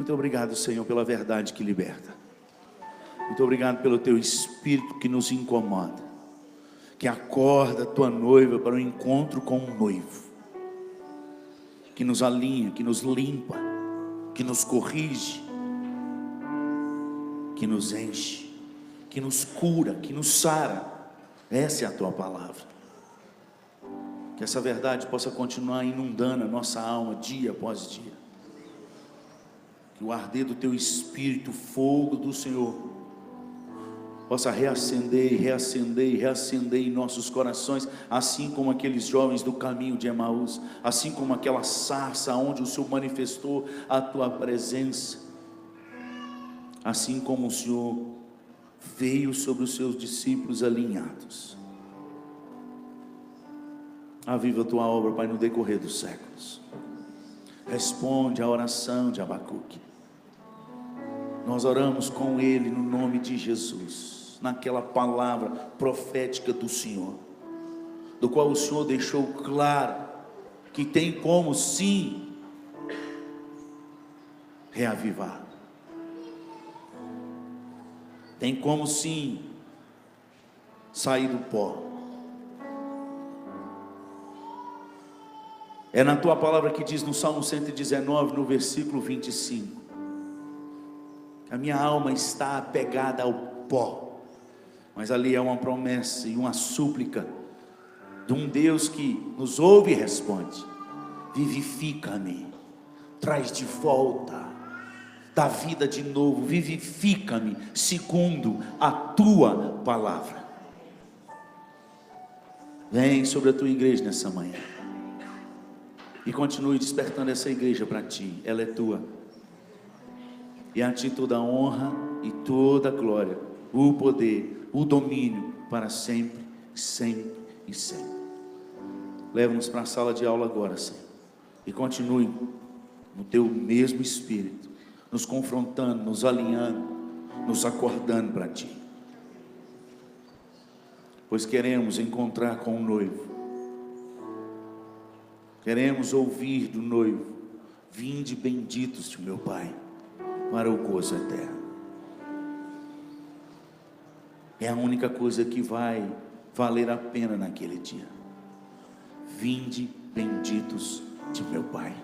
Muito obrigado, Senhor, pela verdade que liberta. Muito obrigado pelo teu Espírito que nos incomoda, que acorda a tua noiva para o encontro com o noivo, que nos alinha, que nos limpa, que nos corrige, que nos enche, que nos cura, que nos sara. Essa é a tua palavra. Que essa verdade possa continuar inundando a nossa alma dia após dia. Que o arder do teu Espírito, o fogo do Senhor, possa reacender, reacender, reacender em nossos corações, assim como aqueles jovens do caminho de Emaús, assim como aquela sarça onde o Senhor manifestou a tua presença, assim como o Senhor veio sobre os seus discípulos alinhados. Aviva a tua obra, Pai, no decorrer dos séculos. Responde à oração de Abacuque. Nós oramos com ele no nome de Jesus, naquela palavra profética do Senhor, do qual o Senhor deixou claro que tem como sim reavivar, tem como sim sair do pó. É na tua palavra que diz no Salmo 119, no versículo 25, a minha alma está apegada ao pó, mas ali é uma promessa e uma súplica de um Deus que nos ouve e responde: vivifica-me, traz de volta, dá vida de novo, vivifica-me segundo a tua palavra. Vem sobre a tua igreja nessa manhã e continue despertando essa igreja para ti. Ela é tua, e a ti toda a honra e toda a glória, o poder, o domínio para sempre, sempre e sempre. Leva-nos para a sala de aula agora, Senhor, e continue no teu mesmo Espírito, nos confrontando, nos alinhando, nos acordando para ti, pois queremos encontrar com o noivo, queremos ouvir do noivo: vinde benditos de meu Pai, para o gozo eterno. É a única coisa que vai valer a pena naquele dia. Vinde benditos de meu Pai.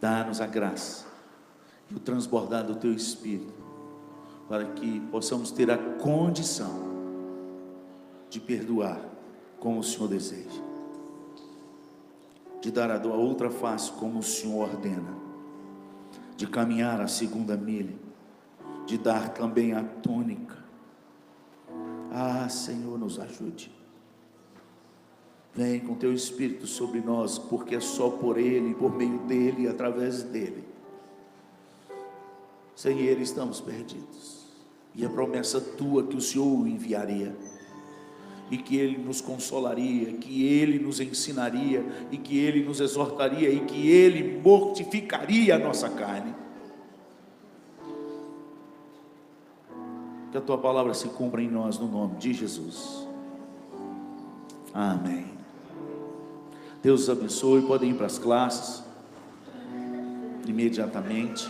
Dá-nos a graça e o transbordar do teu Espírito, para que possamos ter a condição de perdoar como o Senhor deseja, de dar a outra face como o Senhor ordena, de caminhar a segunda milha, de dar também a túnica. Ah, Senhor, nos ajude. Vem com teu Espírito sobre nós, porque é só por Ele, por meio dEle e através dEle. Sem Ele estamos perdidos. E a promessa tua que o Senhor o enviaria, e que Ele nos consolaria, que Ele nos ensinaria, e que Ele nos exortaria, e que Ele mortificaria a nossa carne. Que a tua palavra se cumpra em nós, no nome de Jesus. Amém. Deus os abençoe. Podem ir para as classes imediatamente.